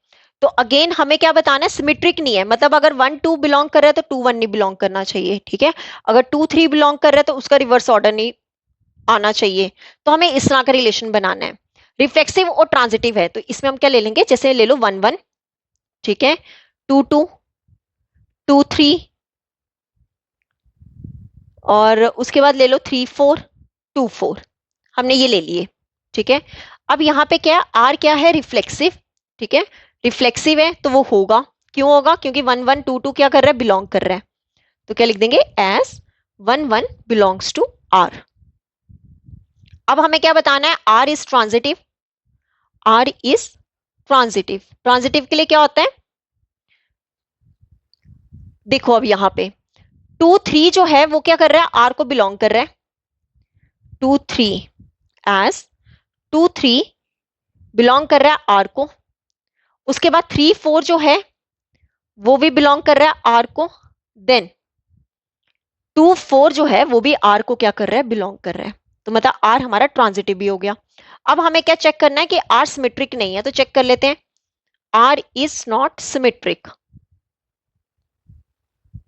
तो अगेन हमें क्या बताना है? सिमेट्रिक नहीं है मतलब अगर 1 2 बिलोंग कर रहा है तो 2 1 नहीं बिलोंग करना चाहिए, ठीक है। अगर 2 3 बिलोंग कर रहा है तो उसका रिवर्स ऑर्डर नहीं आना चाहिए। तो हमें इस तरह का रिलेशन बनाना है। रिफ्लेक्सिव और ट्रांजिटिव है तो इसमें हम क्या ले लेंगे? जैसे ले लो 1 1, ठीक है, 2 2 2 3, और उसके बाद ले लो 3 4 2 4। हमने ये ले लिए, ठीक है। अब यहाँ पे क्या? आर क्या है? रिफ्लेक्सिव, ठीक है, रिफ्लेक्सिव है तो वो होगा। क्यों होगा? क्योंकि 1 1 2 2 क्या कर रहा है? बिलोंग कर रहा है। तो क्या लिख देंगे? As 1 1 belongs to R. अब हमें क्या बताना है? R is transitive. R is transitive. Transitive के लिए क्या होता है? देखो अब यहां पे 2 3 जो है वो क्या कर रहा है? आर को बिलोंग कर रहा है। 2 3 एज 2 3 बिलोंग कर रहा है आर को। उसके बाद 3 4 जो है वो भी बिलोंग कर रहा है आर को। देन 2 4 जो है वो भी आर को क्या कर रहा है? बिलोंग कर रहा है। तो मतलब आर हमारा ट्रांजिटिव भी हो गया। अब हमें क्या चेक करना है कि आर सिमेट्रिक नहीं है, तो चेक कर लेते हैं। R is not symmetric.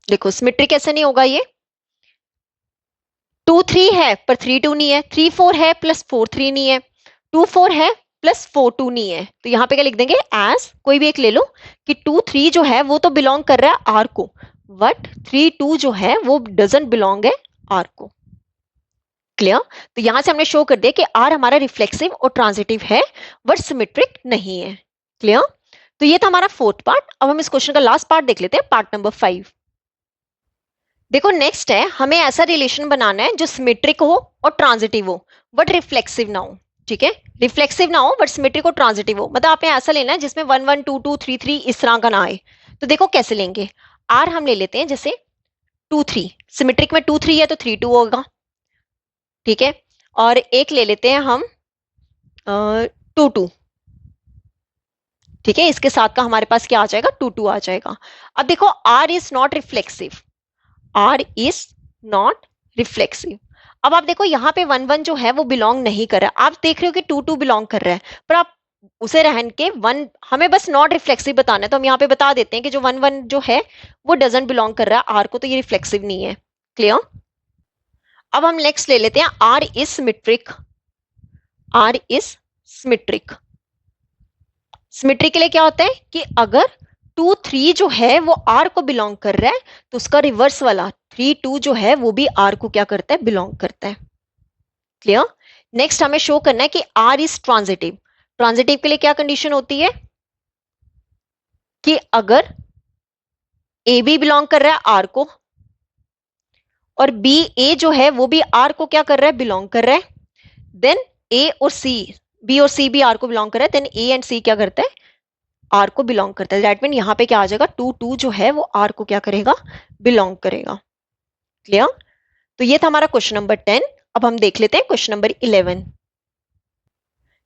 देखो सिमेट्रिक कैसे नहीं होगा? ये 2 3 है पर 3 2 नहीं है, 3 4 है प्लस 4 3 नहीं है, 2 4 है प्लस 4 2 नहीं है। तो यहां पे क्या लिख देंगे? एज कोई भी एक ले लो कि 2 3 जो है वो तो बिलोंग कर रहा है आर को, बट 3 2 जो है वो डजंट बिलोंग है आर को। क्लियर? तो यहां से हमने शो कर दिया कि आर हमारा रिफ्लेक्सिव और ट्रांजिटिव है बट सिमेट्रिक नहीं है। क्लियर? तो ये था हमारा फोर्थ पार्ट। अब हम इस क्वेश्चन का लास्ट पार्ट देख लेते हैं, पार्ट नंबर 5। देखो नेक्स्ट है, हमें ऐसा रिलेशन बनाना है जो सिमेट्रिक हो और ट्रांजिटिव हो बट रिफ्लेक्सिव ना हो, ठीक है। रिफ्लेक्सिव ना हो बट सिमेट्रिक और ट्रांजिटिव हो, मतलब आपने ऐसा लेना है जिसमें 1 1 2 2 3 3 इस तरह का ना आए। तो देखो कैसे लेंगे। आर हम ले लेते हैं जैसे 2 3, सिमेट्रिक में 2 3 है तो 3 2 होगा। ठीक है, और एक ले लेते हैं हम 2 2। ठीक है, इसके साथ का हमारे पास क्या आ जाएगा, 2 2 आ जाएगा। अब देखो R is not reflexive, R is not reflexive. अब आप देखो यहाँ पे 1 1 जो है वो बिलोंग नहीं कर रहा है, आप देख रहे हो कि 2 2 बिलोंग कर रहा है, पर आप उसे रहन के 1, हमें बस नॉट रिफ्लेक्सिव बताना है, तो हम यहाँ पे बता देते हैं कि जो 1 1 जो है वो डजंट बिलोंग कर रहा है आर को, तो ये रिफ्लेक्सिव नहीं है। क्लियर। अब हम नेक्स्ट ले लेते हैं R is symmetric. R is symmetric. Symmetric के लिए क्या होता है कि अगर 2 3 जो है वो आर को बिलोंग कर रहा है, तो उसका रिवर्स वाला 3 2 जो है वो भी आर को क्या करता है, बिलोंग करता है। क्लियर। नेक्स्ट हमें शो करना है कि आर इज ट्रांजिटिव। ट्रांजिटिव के लिए क्या कंडीशन होती है कि अगर ए बी बिलोंग कर रहा है आर को, और बी ए जो है वो भी आर को क्या कर रहा है, बिलोंग कर रहा है, देन ए और सी, बी और सी भी आर को बिलोंग कर रहा है, देन ए एंड सी क्या करता है, आर को बिलोंग करता है। दैट मीन यहाँ पे क्या आ जाएगा, 2 2 जो है वो आर को क्या करेगा, बिलोंग करेगा। क्लियर। तो ये था हमारा क्वेश्चन नंबर 10। अब हम देख लेते हैं क्वेश्चन नंबर 11।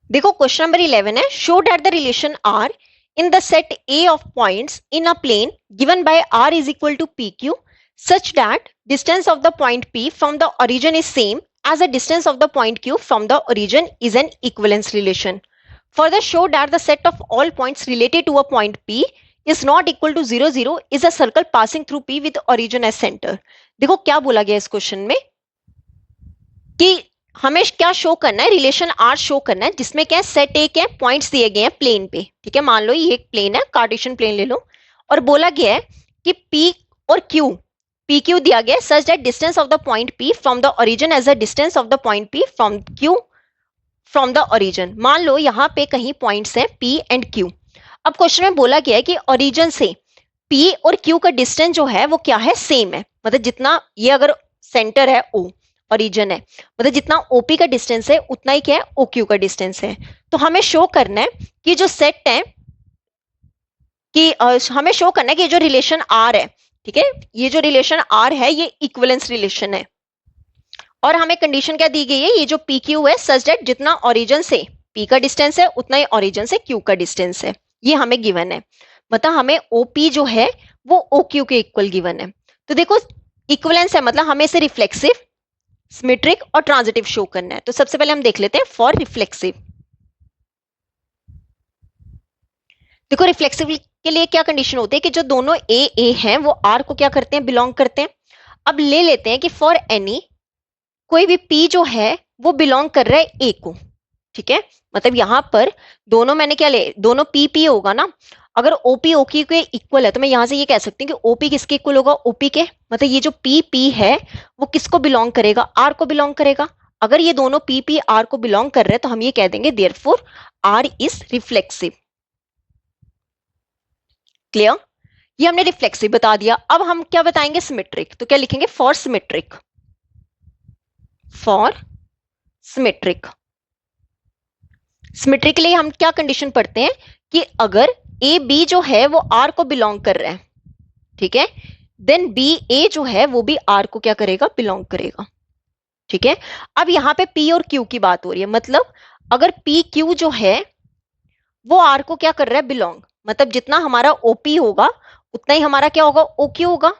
देखो क्वेश्चन नंबर 11 है, show that the relation R in the set A of points in a plane given by r is equal to pq such that distance of the point P from the origin is same as the distance of the point Q from the origin is an equivalence relation. Further show that the set of all points related to a point P is not equal to 0 0 is a circle passing through P with origin as center. देखो क्या बोला गया इस question में कि हमें क्या show करना है, रिलेशन आर शो करना है जिसमें क्या है, सेट ए के पॉइंट्स दिए गए हैं प्लेन पे। ठीक है, मान लो ये एक प्लेन है, कार्टेशियन प्लेन ले लो, और बोला गया है कि पी और क्यू, पी क्यू दिया गया है such that distance of the point P from the origin as the distance of the point P from Q from the origin. मान लो यहाँ पे कहीं पॉइंट्स हैं पी एंड क्यू। अब क्वेश्चन में बोला गया है कि ओरिजिन से पी और क्यू का डिस्टेंस जो है वो क्या है, सेम है। मतलब जितना ये अगर सेंटर है ओ, ओरिजिन है, मतलब जितना ओपी का डिस्टेंस है उतना ही क्या है, ओक्यू का डिस्टेंस है। तो हमें शो करना है कि जो सेट है कि हमें शो करना है कि जो रिलेशन आर है, ठीक है, ये जो रिलेशन आर है ये इक्विवेलेंस रिलेशन है, और हमें कंडीशन क्या दी गई है, ये जो पी क्यू है सच दैट जितना ओरिजिन से पी का डिस्टेंस है उतना ही ओरिजिन से क्यू का डिस्टेंस है, ये हमें गिवन है। मतलब हमें ओपी जो है वो ओक्यू के इक्वल गिवन है। तो देखो इक्विवेलेंस है, मतलब हमें इसे रिफ्लेक्सिव, सिमेट्रिक और ट्रांजिटिव शो करना है। तो सबसे पहले हम देख लेते हैं फॉर रिफ्लेक्सिव। देखो रिफ्लेक्सिव के लिए क्या कंडीशन होती है कि जो दोनों ए हैं वो आर को क्या करते हैं, बिलोंग करते हैं। अब ले लेते हैं कि फॉर एनी कोई भी पी जो है वो बिलोंग कर रहा है ए को। ठीक है, मतलब यहां पर दोनों मैंने क्या ले, दोनों पी पी होगा ना, अगर ओपी ओक्यू के इक्वल है तो मैं यहां से ये कह सकती हूँ कि ओपी किसके इक्वल होगा, ओपी के। मतलब ये जो पी पी है वो किसको बिलोंग करेगा, आर को बिलोंग करेगा। अगर ये दोनों पी पी आर को बिलोंग कर रहे हैं तो हम ये कह देंगे therefore R is reflexive. Clear, ये हमने रिफ्लेक्सिव बता दिया। अब हम क्या बताएंगे, सिमेट्रिक। तो क्या लिखेंगे, for symmetric. For symmetric, symmetric के लिए हम क्या कंडीशन पढ़ते हैं कि अगर ए बी जो है वो आर को बिलोंग कर रहा है, ठीक है, देन बी ए जो है वो भी आर को क्या करेगा, बिलोंग करेगा। ठीक है, अब यहां पे पी और क्यू की बात हो रही है, मतलब अगर पी क्यू जो है वो आर को क्या कर रहा है, बिलोंग, मतलब जितना हमारा ओपी होगा उतना ही हमारा क्या होगा, ओक्यू होगा,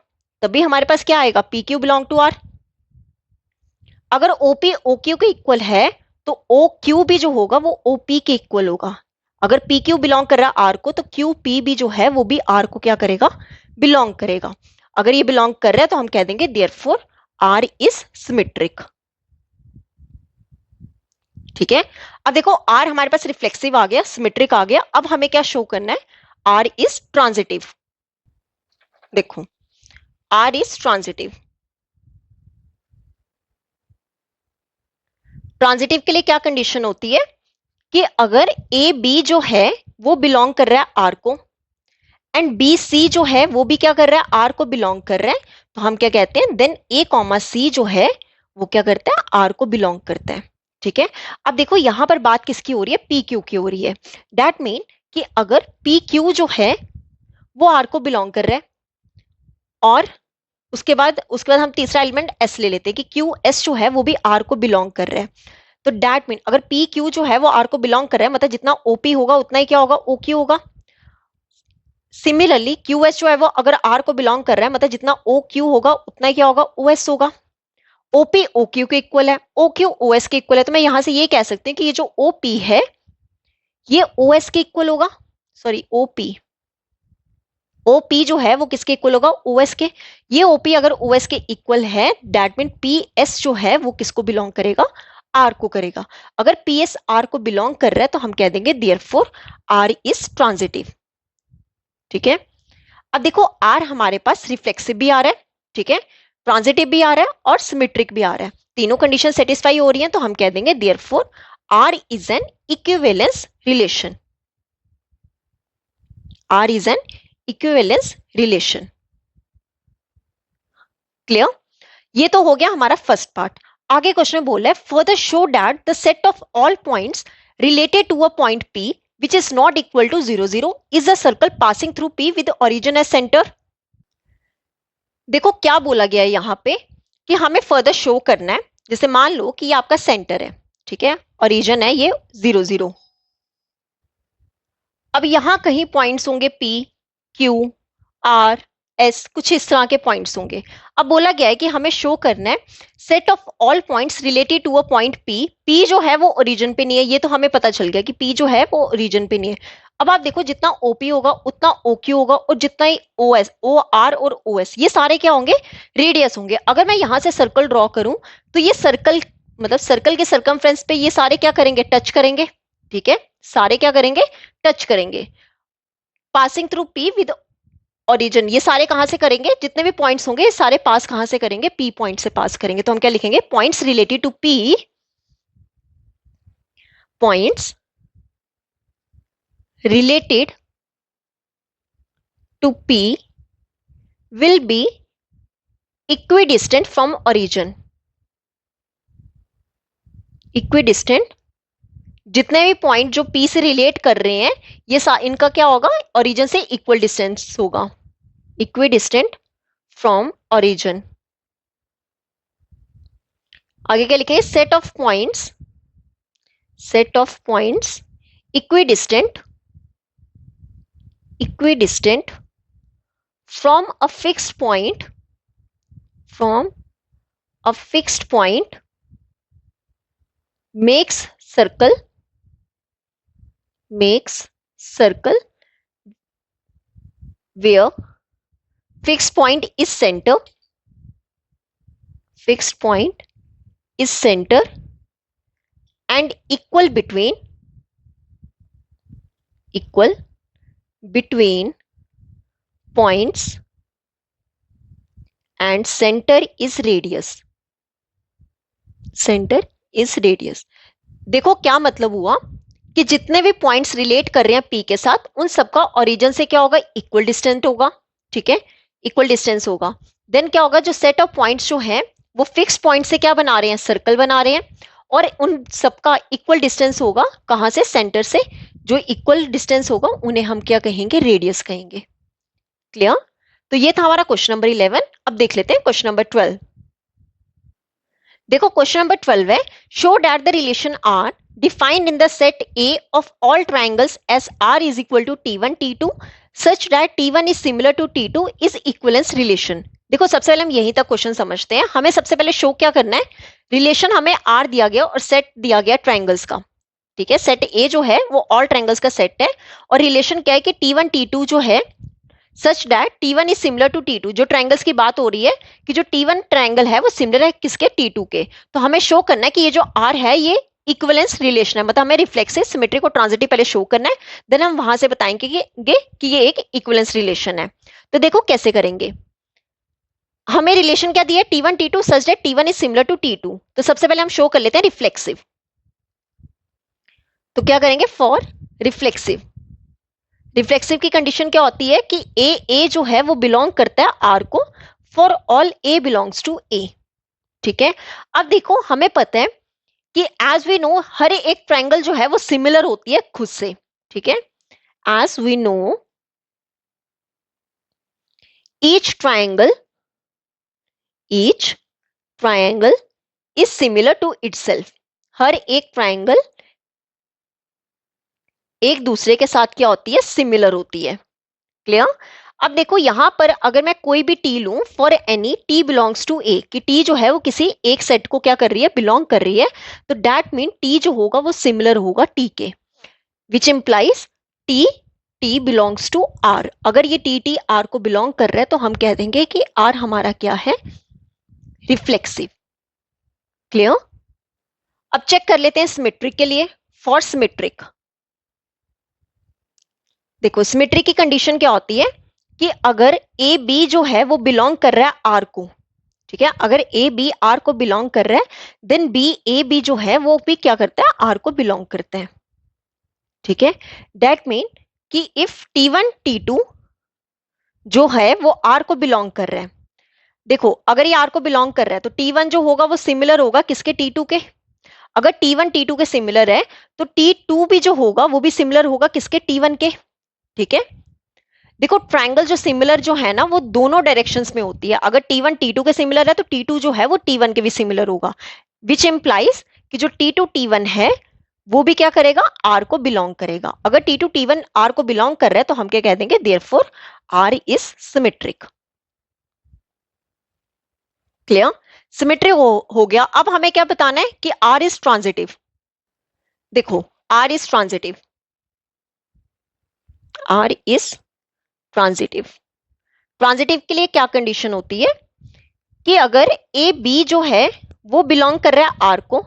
तभी हमारे पास क्या आएगा, P Q belong to R. अगर ओपी ओक्यू के इक्वल है तो ओ क्यू भी जो होगा वो ओपी के इक्वल होगा। अगर पी क्यू बिलोंग कर रहा है आर को तो क्यू पी भी जो है वो भी आर को क्या करेगा, बिलोंग करेगा। अगर ये बिलोंग कर रहा है तो हम कह देंगे देयरफॉर आर इज सिमेट्रिक। ठीक है, अब देखो आर हमारे पास रिफ्लेक्सिव आ गया, सिमेट्रिक आ गया। अब हमें क्या शो करना है, आर इज ट्रांजिटिव। देखो आर इज ट्रांजिटिव। ट्रांजिटिव के लिए क्या कंडीशन होती है कि अगर ए बी जो है वो बिलोंग कर रहा है आर को, एंड बी सी जो है वो भी क्या कर रहा है, आर को बिलोंग कर रहा है, तो हम क्या कहते हैं, देन ए कॉमा सी जो है वो क्या करता है, आर को बिलोंग करता है। ठीक है, अब देखो यहां पर बात किसकी हो रही है, पी क्यू की हो रही है। दैट मीन कि अगर पी क्यू जो है वो आर को बिलोंग कर रहा है और उसके बाद हम तीसरा एलिमेंट एस ले लेते हैं कि क्यू एस जो है वो भी आर को बिलोंग कर रहा है। तो डैट मीन अगर पी क्यू जो है वो आर को बिलोंग कर रहा है, मतलब जितना ओपी होगा उतना ही क्या होगा, ओ क्यू होगा। सिमिलरली क्यू एस जो है वो अगर आर को बिलोंग कर रहा है, मतलब जितना ओ क्यू होगा उतना ही क्या होगा, ओ एस होगा। ओपी ओ क्यू के इक्वल है, ओ क्यू ओ एस के इक्वल है, तो मैं यहां से ये कह सकती हूँ कि ये जो ओपी है ये ओ एस के इक्वल होगा। सॉरी, ओपी जो है वो किसके इक्वल होगा, ओएस के। ये ओपी अगर ओएस के इक्वल है, दैट मीन पी एस जो है वो किसको बिलोंग करेगा, आर को करेगा। अगर पी एस आर को बिलोंग कर रहा है तो हम कह देंगे देयरफॉर आर इज ट्रांजिटिव। ठीक है, अब देखो आर हमारे पास रिफ्लेक्सिव भी आ रहा है, ठीक है, ट्रांजिटिव भी आ रहा है और सिमेट्रिक भी आ रहा है, तीनों कंडीशन सेटिस्फाई हो रही हैं, तो हम कह देंगे therefore R is an equivalence relation. R is an equivalence relation. Clear? ये तो हो गया हमारा फर्स्ट पार्ट। आगे क्वेश्चन में बोल रहा है further show that the set of all points related to a point P which is not equal to 0 0 is a circle passing through P with origin as center। देखो क्या बोला गया है यहाँ पे कि हमें फर्दर शो करना है, जैसे मान लो कि ये आपका सेंटर है, ठीक है, ओरिजिन है ये 0 0। अब यहां कहीं पॉइंट्स होंगे P Q R एस, कुछ इस तरह के पॉइंट्स होंगे। अब बोला गया है कि हमें शो करना है set of all points related to a point P. P जो है वो ओरिजिन पे नहीं है, ये तो हमें पता चल गया कि पी जो है वो ओरिजिन पे नहीं है। अब आप देखो जितना ओपी होगा उतना ओक्यू होगा, और जितना ही ओ एस, ओ आर और ओ एस, ये सारे क्या होंगे, रेडियस होंगे। अगर मैं यहां से सर्कल ड्रॉ करूं तो ये सर्कल, मतलब सर्कल के सर्कमफ्रेंस पे ये सारे क्या करेंगे, टच करेंगे। ठीक है, सारे क्या करेंगे, टच करेंगे। Passing through P with origin, ये सारे कहां से करेंगे, जितने भी पॉइंट्स होंगे सारे पास कहां से करेंगे, पी पॉइंट से पास करेंगे। तो हम क्या लिखेंगे, points related to P, points related to P will be equidistant from origin. Equidistant, जितने भी पॉइंट जो पी से रिलेट कर रहे हैं ये इनका क्या होगा, ओरिजिन से इक्वल डिस्टेंस होगा, इक्विडिस्टेंट फ्रॉम ओरिजिन। आगे क्या लिखेंगे, set of points, set of points equidistant, equidistant from a fixed point, from a fixed point makes circle, makes circle where fixed point is center, fixed point is center and equal between points and center is radius, center is radius। देखो क्या मतलब हुआ कि जितने भी points relate कर रहे हैं पी के साथ उन सबका ओरिजिन से क्या होगा, इक्वल डिस्टेंस होगा। ठीक है, इक्वल डिस्टेंस होगा। देन क्या होगा, जो सेट ऑफ पॉइंट्स जो है वो फिक्स पॉइंट से क्या बना रहे हैं, सर्कल बना रहे हैं, और उन सबका इक्वल डिस्टेंस होगा कहां से, सेंटर से। जो इक्वल डिस्टेंस होगा उन्हें हम क्या कहेंगे, रेडियस कहेंगे। क्लियर? तो ये था हमारा क्वेश्चन नंबर 11। अब देख लेते हैं क्वेश्चन नंबर 12। देखो क्वेश्चन नंबर 12 है, show that the relation R defined in the set A of all triangles as R is equal to T1 T2 such that T1 is similar to T2 is equivalence relation। देखो सबसे पहले हम यहीं तक question समझते हैं। हमें सबसे पहले शो क्या करना है, रिलेशन हमें R दिया गया और सेट दिया गया ट्राइंगल्स का। ठीक है, सेट A जो है वो ऑल ट्राइंगल्स का सेट है, और रिलेशन क्या है कि T1 T2 जो है such that T1 is similar to T2। जो ट्राइंगल्स की बात हो रही है कि जो T1 ट्राइंगल है वो सिमिलर है किसके, T2 के। तो हमें शो करना है कि ये जो R है ये इक्विवेलेंस रिलेशन है, मतलब हमें रिफ्लेक्सिव, सिमेट्रिक और ट्रांजिटिव पहले शो करना है, देन हम वहां से बताएंगे कि ये एक इक्विवेलेंस रिलेशन है। तो देखो कैसे करेंगे, हमें रिलेशन क्या दिया है, T1 T2 such that T1 is similar to T2। तो सबसे पहले हम शो कर लेते हैं रिफ्लेक्सिव। तो क्या करेंगे, फॉर रिफ्लेक्सिव, रिफ्लेक्सिव की कंडीशन क्या होती है कि ए जो है वो बिलोंग करता है आर को, for all a belongs to a. ठीक है, अब देखो हमें पता है कि एज वी नो हर एक ट्राइंगल जो है वो सिमिलर होती है खुद से। ठीक है, as we know each triangle each triangle is similar to itself. हर एक ट्रायंगल एक दूसरे के साथ क्या होती है, सिमिलर होती है। क्लियर। अब देखो यहां पर अगर मैं कोई भी टी लूं for any t belongs to a, कि टी जो है वो किसी एक सेट को क्या कर रही है, बिलोंग कर रही है, तो दैट मीन टी जो होगा वो सिमिलर होगा टी के, which implies T T belongs to R. अगर ये टी टी आर को बिलोंग कर रहा है तो हम कह देंगे कि आर हमारा क्या है, रिफ्लेक्सिव। क्लियर। अब चेक कर लेते हैं सिमेट्रिक के लिए। फॉर सिमेट्रिक देखो सिमेट्रिक की कंडीशन क्या होती है कि अगर ए बी जो है वो बिलोंग कर रहा है आर को, ठीक है, अगर ए बी आर को बिलोंग कर रहा है, देन बी ए बी जो है वो भी क्या करता है, आर को बिलोंग करते हैं। ठीक है, दैट मीन कि इफ T1 T2 जो है वो आर को बिलोंग कर रहा है, देखो अगर ये आर को बिलोंग कर रहा है तो T1 जो होगा वो सिमिलर होगा किसके, T2 के। अगर T1 T2 के सिमिलर है तो T2 भी जो होगा वो भी सिमिलर होगा किसके, T1 के। ठीक है, देखो ट्रायंगल जो सिमिलर जो है ना वो दोनों डायरेक्शंस में होती है। अगर T1 T2 के सिमिलर है तो T2 जो है वो T1 के भी सिमिलर होगा, विच इंप्लाइज कि जो T2 T1 है वो भी क्या करेगा, R को बिलोंग करेगा। अगर T2 T1 R को बिलोंग कर रहा है तो हम क्या कह देंगे, therefore R is symmetric. Clear, symmetric हो गया। अब हमें क्या बताना है कि R इज ट्रांजिटिव। देखो R is transitive, R is transitive. Transitive के लिए क्या कंडीशन होती है कि अगर ए बी जो है वो बिलोंग कर रहा है आर को,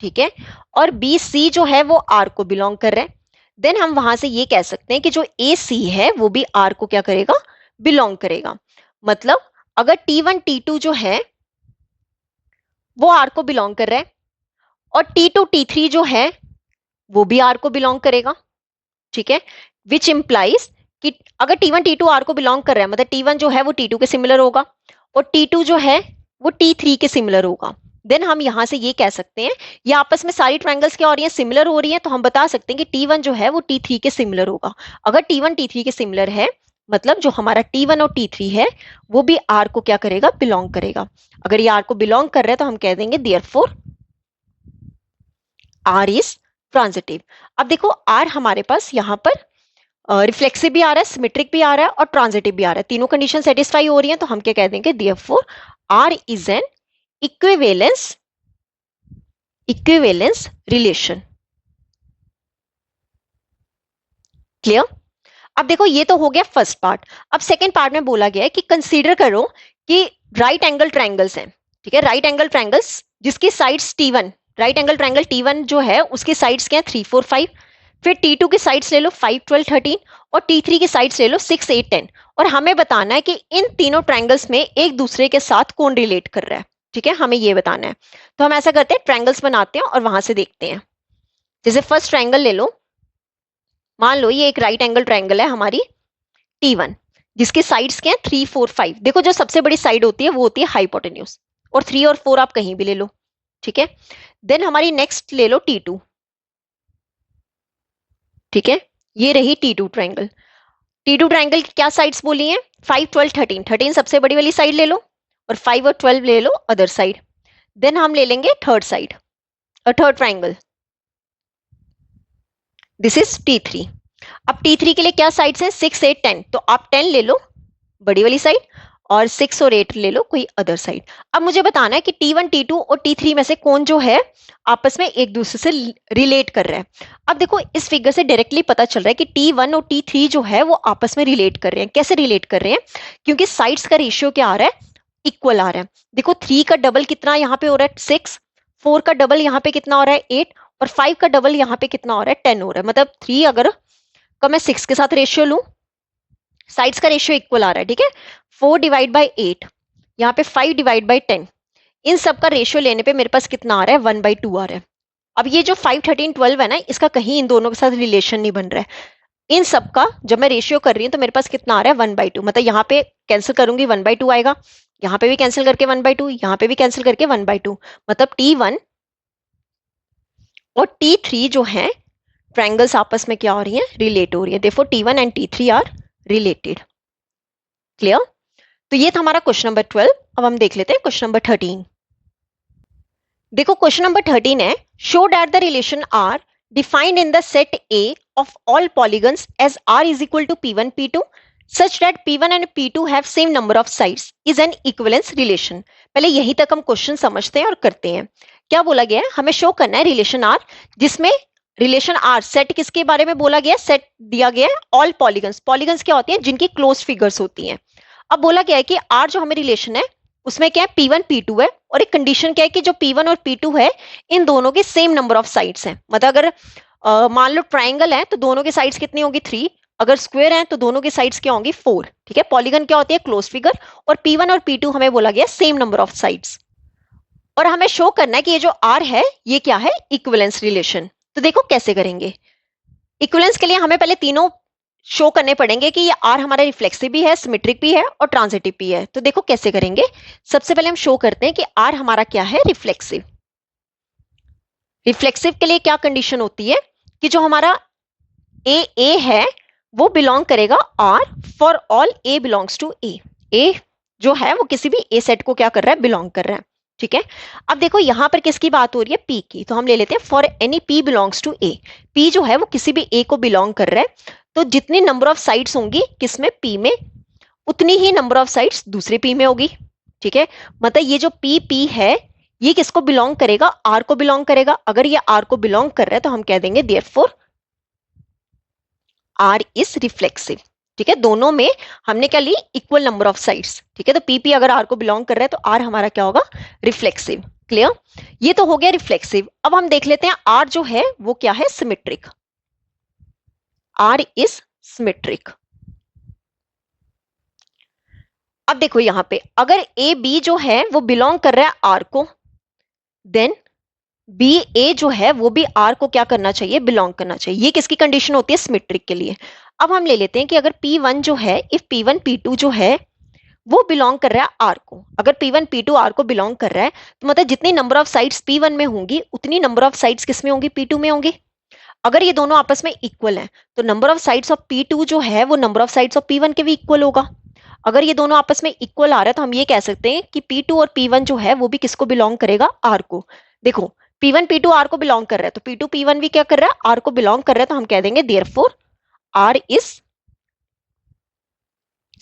ठीक है, और बी सी जो है वो आर को बिलोंग कर रहा है, देन हम वहां से ये कह सकते हैं कि जो ए सी है वो भी आर को क्या करेगा, बिलोंग करेगा। मतलब अगर T1 T2 जो है वो आर को बिलोंग कर रहा है और T2 T3 जो है वो भी आर को बिलोंग करेगा। ठीक है, विच इंप्लाइज कि अगर T1 T2 आर को बिलोंग कर रहा है मतलब T1 जो है वो T2 के सिमिलर होगा और T2 जो है वो T3 के सिमिलर होगा। देन हम यहां से ये कह सकते हैं, ये आपस में सारी ट्रायंगल्स क्या हो रही हैं, सिमिलर हो रही हैं, तो हम बता सकते हैं कि T1 जो है वो T3 के सिमिलर होगा। अगर T1 T3 के सिमिलर है मतलब जो हमारा T1 और T3 है वो भी R को क्या करेगा, बिलोंग करेगा। अगर ये R को बिलोंग कर रहा है तो हम कह देंगे देयरफॉर R इज ट्रांजिटिव। अब देखो R हमारे पास यहाँ पर रिफ्लेक्सिव भी आ रहा है, सिमेट्रिक भी आ रहा है और ट्रांजिटिव भी आ रहा है, तीनों कंडीशन सेटिस्फाई हो रही हैं, तो हम क्या कह देंगे, therefore R is an equivalence relation. Clear. अब देखो ये तो हो गया फर्स्ट पार्ट। अब सेकेंड पार्ट में बोला गया है कि कंसीडर करो कि राइट एंगल ट्रायंगल्स हैं। ठीक है, राइट एंगल ट्रायंगल्स जिसकी sides T1, right angle triangle T1 जो है उसकी साइड्स क्या है, 3 4 5, फिर T2 की साइड्स ले लो 5 12 13 और T3 की साइड्स ले लो 6 8 10, और हमें बताना है कि इन तीनों ट्रायंगल्स में एक दूसरे के साथ कौन रिलेट कर रहा है। ठीक है, हमें ये बताना है। तो हम ऐसा करते हैं, ट्रायंगल्स बनाते हैं और वहां से देखते हैं। जैसे फर्स्ट ट्रायंगल ले लो, मान लो ये एक राइट एंगल ट्रायंगल है हमारी T1 जिसकी साइड्स क्या है, 3 4 5। देखो जो सबसे बड़ी साइड होती है वो होती है हाइपोटेन्यूज, और 3 और 4 आप कहीं भी ले लो। ठीक है, देन हमारी नेक्स्ट ले लो T2। ठीक है, ये रही T2 ट्रायंगल। T2 ट्रायंगल की क्या साइड्स बोली हैं, 5 12 13। 13 सबसे बड़ी वाली साइड ले लो और 5 और 12 ले लो अदर साइड। देन हम ले लेंगे थर्ड साइड और third triangle, this is T3। अब T3 के लिए क्या साइड्स हैं, 6 8 10, तो आप 10 ले लो बड़ी वाली साइड और 6 और 8 ले लो कोई अदर साइड। अब मुझे बताना है कि T1 T2 और T3 में से कौन जो है आपस में एक दूसरे से रिलेट कर रहा है। अब देखो इस फिगर से डायरेक्टली पता चल रहा है कि T1 और T3 जो है वो आपस में रिलेट कर रहे हैं। कैसे रिलेट कर रहे हैं, क्योंकि साइड्स का रेशियो क्या आ रहा है, इक्वल आ रहा है। देखो 3 का डबल कितना यहाँ पे हो रहा है, 6, 4 का डबल यहाँ पे कितना हो रहा है, 8, और 5 का डबल यहाँ पे कितना हो रहा है, 10 हो रहा है। मतलब 3 अगर का मैं 6 के साथ रेशियो लूं, साइड्स का रेशियो इक्वल आ रहा है। ठीक है, 4 डिवाइड बाई 8, यहाँ पे 5 डिवाइड बाई 10, इन सब का रेशियो लेने पे मेरे पास कितना आ रहा है, 1/2 आ रहा है। अब ये जो 5 13 12 है ना, इसका कहीं इन दोनों के साथ रिलेशन नहीं बन रहा है। इन सब का जब मैं रेशियो कर रही हूँ तो मेरे पास कितना आ रहा है, 1/2। मतलब यहाँ पे कैंसिल करूंगी 1/2 आएगा, यहाँ पे भी कैंसिल करके 1/2, यहाँ पे भी कैंसिल करके 1/2। मतलब T1 और T3 जो है ट्रायंगल्स आपस में क्या हो रही है, रिलेट हो रही है। देखो T1 and T3 are related. Clear. तो ये था हमारा क्वेश्चन नंबर 12। अब हम देख लेते हैं क्वेश्चन नंबर 13। देखो क्वेश्चन नंबर 13 है, show that the relation R defined in the set A of all polygons as R is equal to P1 P2 such that P1 and P2 have same number of sides is an equivalence relation। पहले यहीं तक हम question समझते हैं और करते हैं। क्या बोला गया है, हमें शो करना है रिलेशन आर, जिसमें रिलेशन आर सेट किसके बारे में बोला गया है, सेट दिया गया है ऑल पॉलीगन्स। पॉलीगन्स क्या होती हैं, जिनकी क्लोज फिगर्स होती हैं। अब बोला गया है कि आर जो हमें रिलेशन है उसमें क्या है, P1 P2 है, और एक कंडीशन क्या है कि जो P1 और P2 है इन दोनों के सेम नंबर ऑफ साइड्स हैं। मतलब अगर मान लो ट्राइंगल है तो दोनों के साइड्स कितनी होगी, 3। अगर स्क्वायर है तो दोनों के साइड्स क्या होंगी, 4। ठीक है, पॉलीगन क्या होती है, क्लोज फिगर। और P1 और P2 हमें बोला गया सेम नंबर ऑफ साइड्स, और हमें शो करना है कि ये जो R है ये क्या है, इक्विवेलेंस रिलेशन। तो देखो कैसे करेंगे। इक्विवेलेंस के लिए हमें पहले तीनों शो करने पड़ेंगे कि ये R हमारा रिफ्लेक्सिव भी है, सिमेट्रिक भी है और ट्रांजिटिव भी है। तो देखो कैसे करेंगे। सबसे पहले हम शो करते हैं कि R हमारा क्या है, रिफ्लेक्सिव। रिफ्लेक्सिव के लिए क्या कंडीशन होती है कि जो हमारा ए है वो बिलोंग करेगा R for all A belongs to A जो है वो किसी भी A सेट को क्या कर रहा है, बिलोंग कर रहा है। ठीक है, अब देखो यहां पर किसकी बात हो रही है, P की। तो हम ले लेते हैं for any P belongs to A। P जो है वो किसी भी A को बिलोंग कर रहा है, तो जितनी नंबर ऑफ साइड्स होंगी किसमें, P में, उतनी ही नंबर ऑफ साइड्स दूसरे P में होगी। ठीक है, मतलब ये जो P है ये किसको बिलोंग करेगा, R को बिलोंग करेगा। अगर ये R को बिलोंग कर रहा है तो हम कह देंगे देयरफॉर R इज रिफ्लेक्सिव। ठीक है, दोनों में हमने क्या ली, इक्वल नंबर ऑफ साइड्स। ठीक है, तो P अगर R को बिलोंग कर रहा है तो R हमारा क्या होगा, रिफ्लेक्सिव। क्लियर, ये तो हो गया रिफ्लेक्सिव। अब हम देख लेते हैं R जो है वो क्या है, सिमेट्रिक। R is symmetric. अब देखो यहां पे अगर A B जो है वो बिलोंग कर रहा है R को, देन बी ए जो है वो भी आर को क्या करना चाहिए, बिलोंग करना चाहिए। ये किसकी कंडीशन होती है, सिमेट्रिक के लिए। अब हम ले लेते हैं कि अगर P1 जो है, इफ P1 P2 जो है वो बिलोंग कर रहा है आर को। अगर P1 P2 आर को बिलोंग कर रहा है तो मतलब जितनी नंबर ऑफ साइड्स P1 में होंगी उतनी नंबर ऑफ साइड्स किस में होंगी, P2 में होंगी। अगर ये दोनों आपस में इक्वल हैं तो number of sides of P2 जो है वो number of sides of P1 के भी इक्वल होगा। अगर ये दोनों आपस में इक्वल आ रहा है तो हम ये कह सकते हैं कि P2 और P1 जो है वो भी किसको बिलोंग करेगा, आर को। देखो P1 P2 R को बिलोंग कर रहा है तो P2 P1 भी क्या कर रहा है, R को बिलोंग कर रहा है। तो हम कह देंगे therefore R is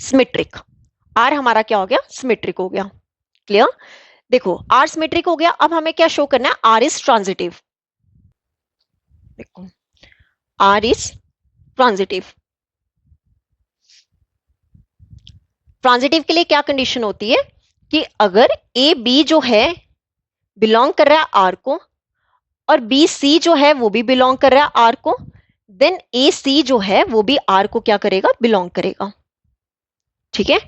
symmetric. R हमारा क्या हो गया, सिमेट्रिक हो गया। क्लियर, देखो R सिमेट्रिक हो गया। अब हमें क्या शो करना है, R इज ट्रांजिटिव। देखो R इज ट्रांजिटिव। ट्रांजिटिव के लिए क्या कंडीशन होती है कि अगर A B जो है बिलोंग कर रहा है R को और बी सी जो है वो भी बिलोंग कर रहा है आर को, देन ए सी जो है वो भी आर को क्या करेगा, बिलोंग करेगा। ठीक है,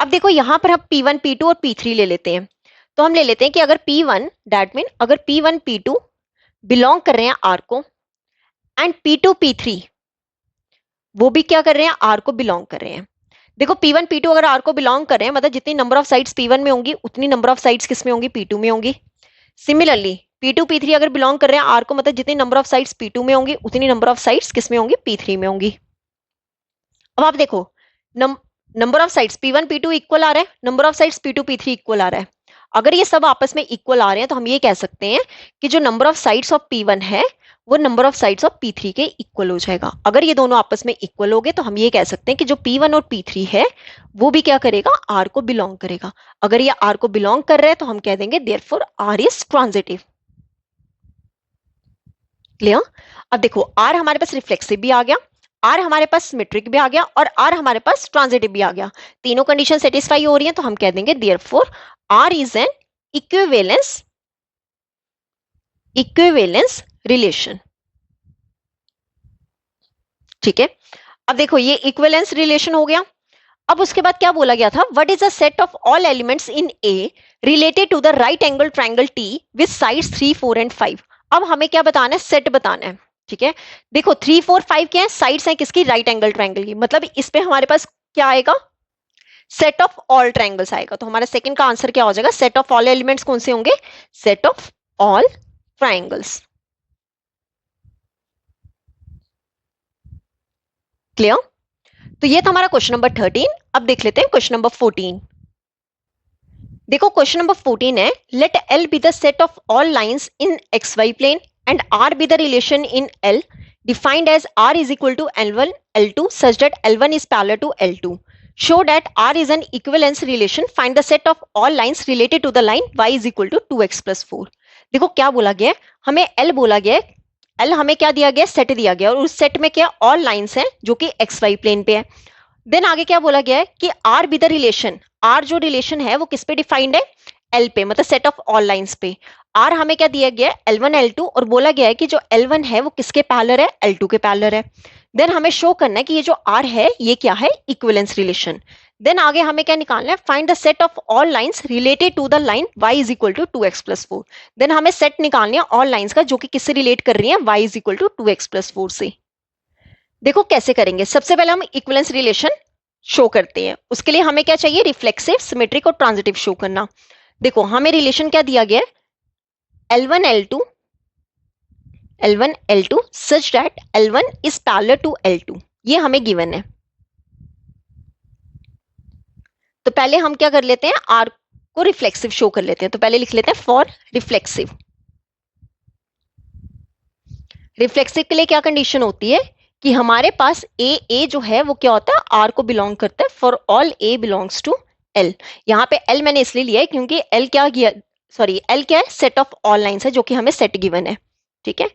अब देखो यहां पर हम P1 P2 और P3 ले लेते हैं। तो हम ले लेते हैं कि अगर P1 दैट मीन अगर P1 P2 बिलोंग कर रहे हैं आर को एंड P2 P3 वो भी क्या कर रहे हैं, आर को बिलोंग कर रहे हैं। देखो P1 P2 अगर आर को बिलोंग कर रहे हैं मतलब जितनी नंबर ऑफ साइड्स P1 में होंगी उतनी नंबर ऑफ साइड्स किस में होंगी, P2 में होंगी। सिमिलरली P2 P3 अगर बिलोंग कर रहे हैं R को मतलब जितनी नंबर ऑफ साइड्स P2 में होंगी उतनी नंबर ऑफ साइड्स किस में होंगी, P3 में होंगी। अब आप देखो number of sides P1 P2 equal आ रहा है, number of sides P2 P3 equal आ रहा है। अगर ये सब आपस में इक्वल आ रहे हैं तो हम ये कह सकते हैं कि जो number of sides of P1 है वो number of sides of P3 के इक्वल हो जाएगा। अगर ये दोनों आपस में इक्वल हो गए तो हम ये कह सकते हैं कि जो P1 और P3 है वो भी क्या करेगा, R को बिलोंग करेगा। अगर ये R को बिलोंग कर रहे हैं तो हम कह देंगे therefore R is transitive. Clear, अब देखो R हमारे पास रिफ्लेक्सिव भी आ गया, R हमारे पास सिमेट्रिक भी आ गया और R हमारे पास ट्रांजिटिव भी आ गया। तीनों कंडीशन सेटिस्फाई हो रही हैं तो हम कह देंगे therefore R is an equivalence relation. ठीक है, अब देखो ये इक्विवेलेंस रिलेशन हो गया। अब उसके बाद क्या बोला गया था, what is a set of all elements in A related to the right angle triangle T with sides 3 4 and 5। अब हमें क्या बताना है, सेट बताना है। ठीक है, देखो 3 4 5 क्या है, साइड्स हैं किसकी, राइट एंगल ट्राइंगल की। मतलब इस पे हमारे पास क्या आएगा, सेट ऑफ ऑल ट्राइंगल्स आएगा। तो हमारा सेकंड का आंसर क्या हो जाएगा, सेट ऑफ ऑल एलिमेंट्स कौन से होंगे, set of all triangles. Clear, तो ये था हमारा क्वेश्चन नंबर 13। अब देख लेते हैं क्वेश्चन नंबर 14। देखो क्वेश्चन नंबर 14 है, let L be the set of all lines in X Y plane and R be the relation in L defined as R is equal to L1 L2 such that L1 is parallel to L2. Show that R is an equivalence relation. Find the set of all lines related to the line y is equal to 2x plus 4. देखो क्या बोला गया है, हमें L बोला गया है, L हमें क्या दिया गया है, सेट दिया गया है, और उस सेट में क्या ऑल लाइंस हैं जो कि एक्स वाई प्लेन पे है। देन आगे क्या बोला गया है कि R be the relation, R जो रिलेशन है वो किस पे डिफाइंड है, L पे, मतलब सेट ऑफ ऑल लाइंस पे। R हमें क्या दिया गया है, L1 L2, और बोला गया है कि जो L1 है वो किसके पैरेलल है, L2 के पैरेलल है। देन हमें शो करना है कि ये जो R है ये क्या है, इक्विवेलेंस रिलेशन। देन आगे हमें क्या निकालना है, find the set of all lines related to the line y is equal to 2x plus 4। Then हमें सेट निकालनी है ऑल लाइंस का जो कि किससे रिलेट कर रही है, y is equal to 2x plus 4 से। देखो कैसे करेंगे, सबसे पहले हम इक्विवेलेंस रिलेशन शो करते हैं। उसके लिए हमें क्या चाहिए, रिफ्लेक्सिव, सिमेट्रिक और ट्रांजिटिव शो करना। देखो हमें रिलेशन क्या दिया गया है, L1 L2 such that L1 is parallel to L2, ये हमें गिवन है। तो पहले हम क्या कर लेते हैं, R को रिफ्लेक्सिव शो कर लेते हैं। तो पहले लिख लेते हैं फॉर रिफ्लेक्सिव। रिफ्लेक्सिव के लिए क्या कंडीशन होती है कि हमारे पास ए जो है वो क्या होता है, R को बिलोंग करता है। For all A belongs to L। यहाँ पे L मैंने इसलिए लिया है क्योंकि L क्या है, सेट ऑफ ऑल लाइंस है जो कि हमें सेट गिवन है। ठीक है,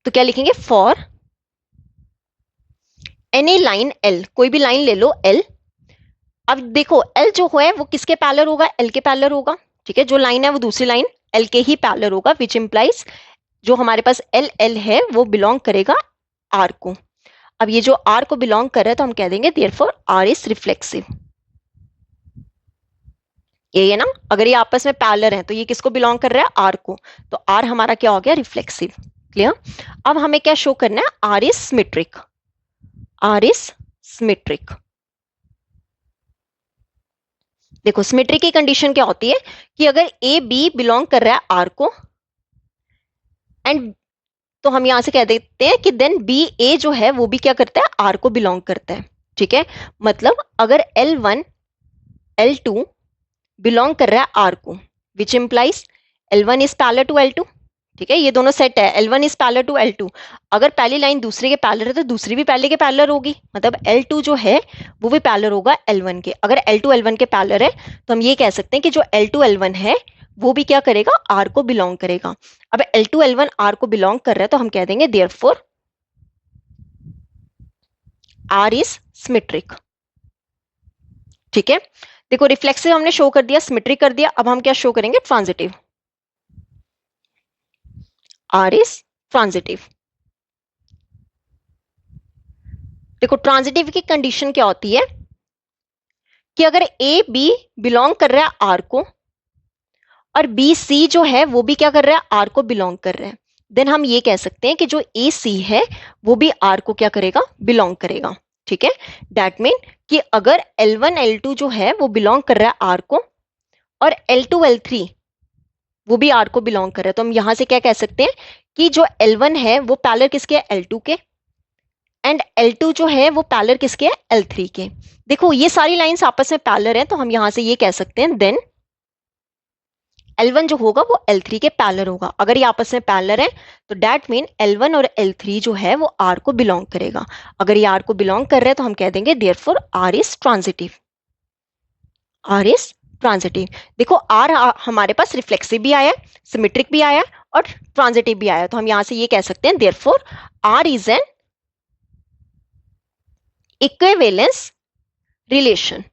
तो क्या लिखेंगे, फॉर एनी लाइन L, कोई भी लाइन ले लो L। अब देखो L जो है वो किसके पैरेलल होगा, L के पैरेलल होगा। ठीक है, जो लाइन है वो दूसरी लाइन L के ही पैरेलल होगा, विच इंप्लाइज जो हमारे पास L है वो बिलोंग करेगा R को। अब ये जो R को बिलोंग कर रहा है तो हम कह देंगे देयरफॉर R इज रिफ्लेक्सिव। ये है ना, अगर ये आपस में पैरेलल है तो ये किसको बिलोंग कर रहा है, R को, तो R हमारा क्या हो गया, रिफ्लेक्सिव। क्लियर। अब हमें क्या शो करना है, R is symmetric. R is symmetric. देखो सिमेट्री की कंडीशन क्या होती है कि अगर ए बी बिलोंग कर रहा है R को, एंड तो हम यहां से कह देते हैं कि देन बी ए जो है वो भी क्या करता है, R को बिलोंग करता है। ठीक है, मतलब अगर L1 L2 बिलोंग कर रहा है R को, which implies L1 is parallel to L2। ठीक है, ये दोनों सेट है, L1 is parallel to L2। अगर पहली लाइन दूसरे के पैरेलल है तो दूसरी भी पहले के पैरेलल होगी, मतलब L2 जो है वो भी पैरेलल होगा L1 के। अगर L2 L1 के पैरेलल है तो हम ये कह सकते हैं कि जो L2 L1 है वो भी क्या करेगा, R को बिलोंग करेगा। अब L2 L1 R को बिलोंग कर रहा है तो हम कह देंगे देयरफॉर R इज सिमेट्रिक। ठीक है, देखो रिफ्लेक्सिव हमने शो कर दिया, सिमेट्रिक कर दिया, अब हम क्या शो करेंगे, ट्रांजिटिव। R is transitive. देखो ट्रांजिटिव की कंडीशन क्या होती है कि अगर ए बी बिलोंग कर रहा है R को और बी सी जो है वो भी क्या कर रहा है, R को बिलोंग कर रहा है, देन हम ये कह सकते हैं कि जो ए सी है वो भी R को क्या करेगा, बिलोंग करेगा। ठीक है, दैट मीन कि अगर L1 L2 जो है वो बिलोंग कर रहा है R को और L2 L3 वो भी R को बिलोंग कर रहा है, तो हम यहां से क्या कह सकते हैं कि जो L1 है वो पैरेलल किसके है, L2 के, एंड L2 जो है वो पैरेलल किसके है, L3 के। देखो ये सारी लाइंस आपस में पैरेलल हैं तो हम यहां से ये कह सकते हैं देन L1 जो होगा वो L3 के पैरेलल होगा। अगर ये आपस में पैरेलल है तो दैट मीन L1 और L3 जो है वो R को बिलोंग करेगा। अगर ये R को बिलोंग कर रहे हैं तो हम कह देंगे therefore R is transitive. R is transitive. देखो R हमारे पास रिफ्लेक्सिव भी आया, सिमेट्रिक भी आया और ट्रांजिटिव भी आया, तो हम यहां से ये कह सकते हैं therefore R is an equivalence relation.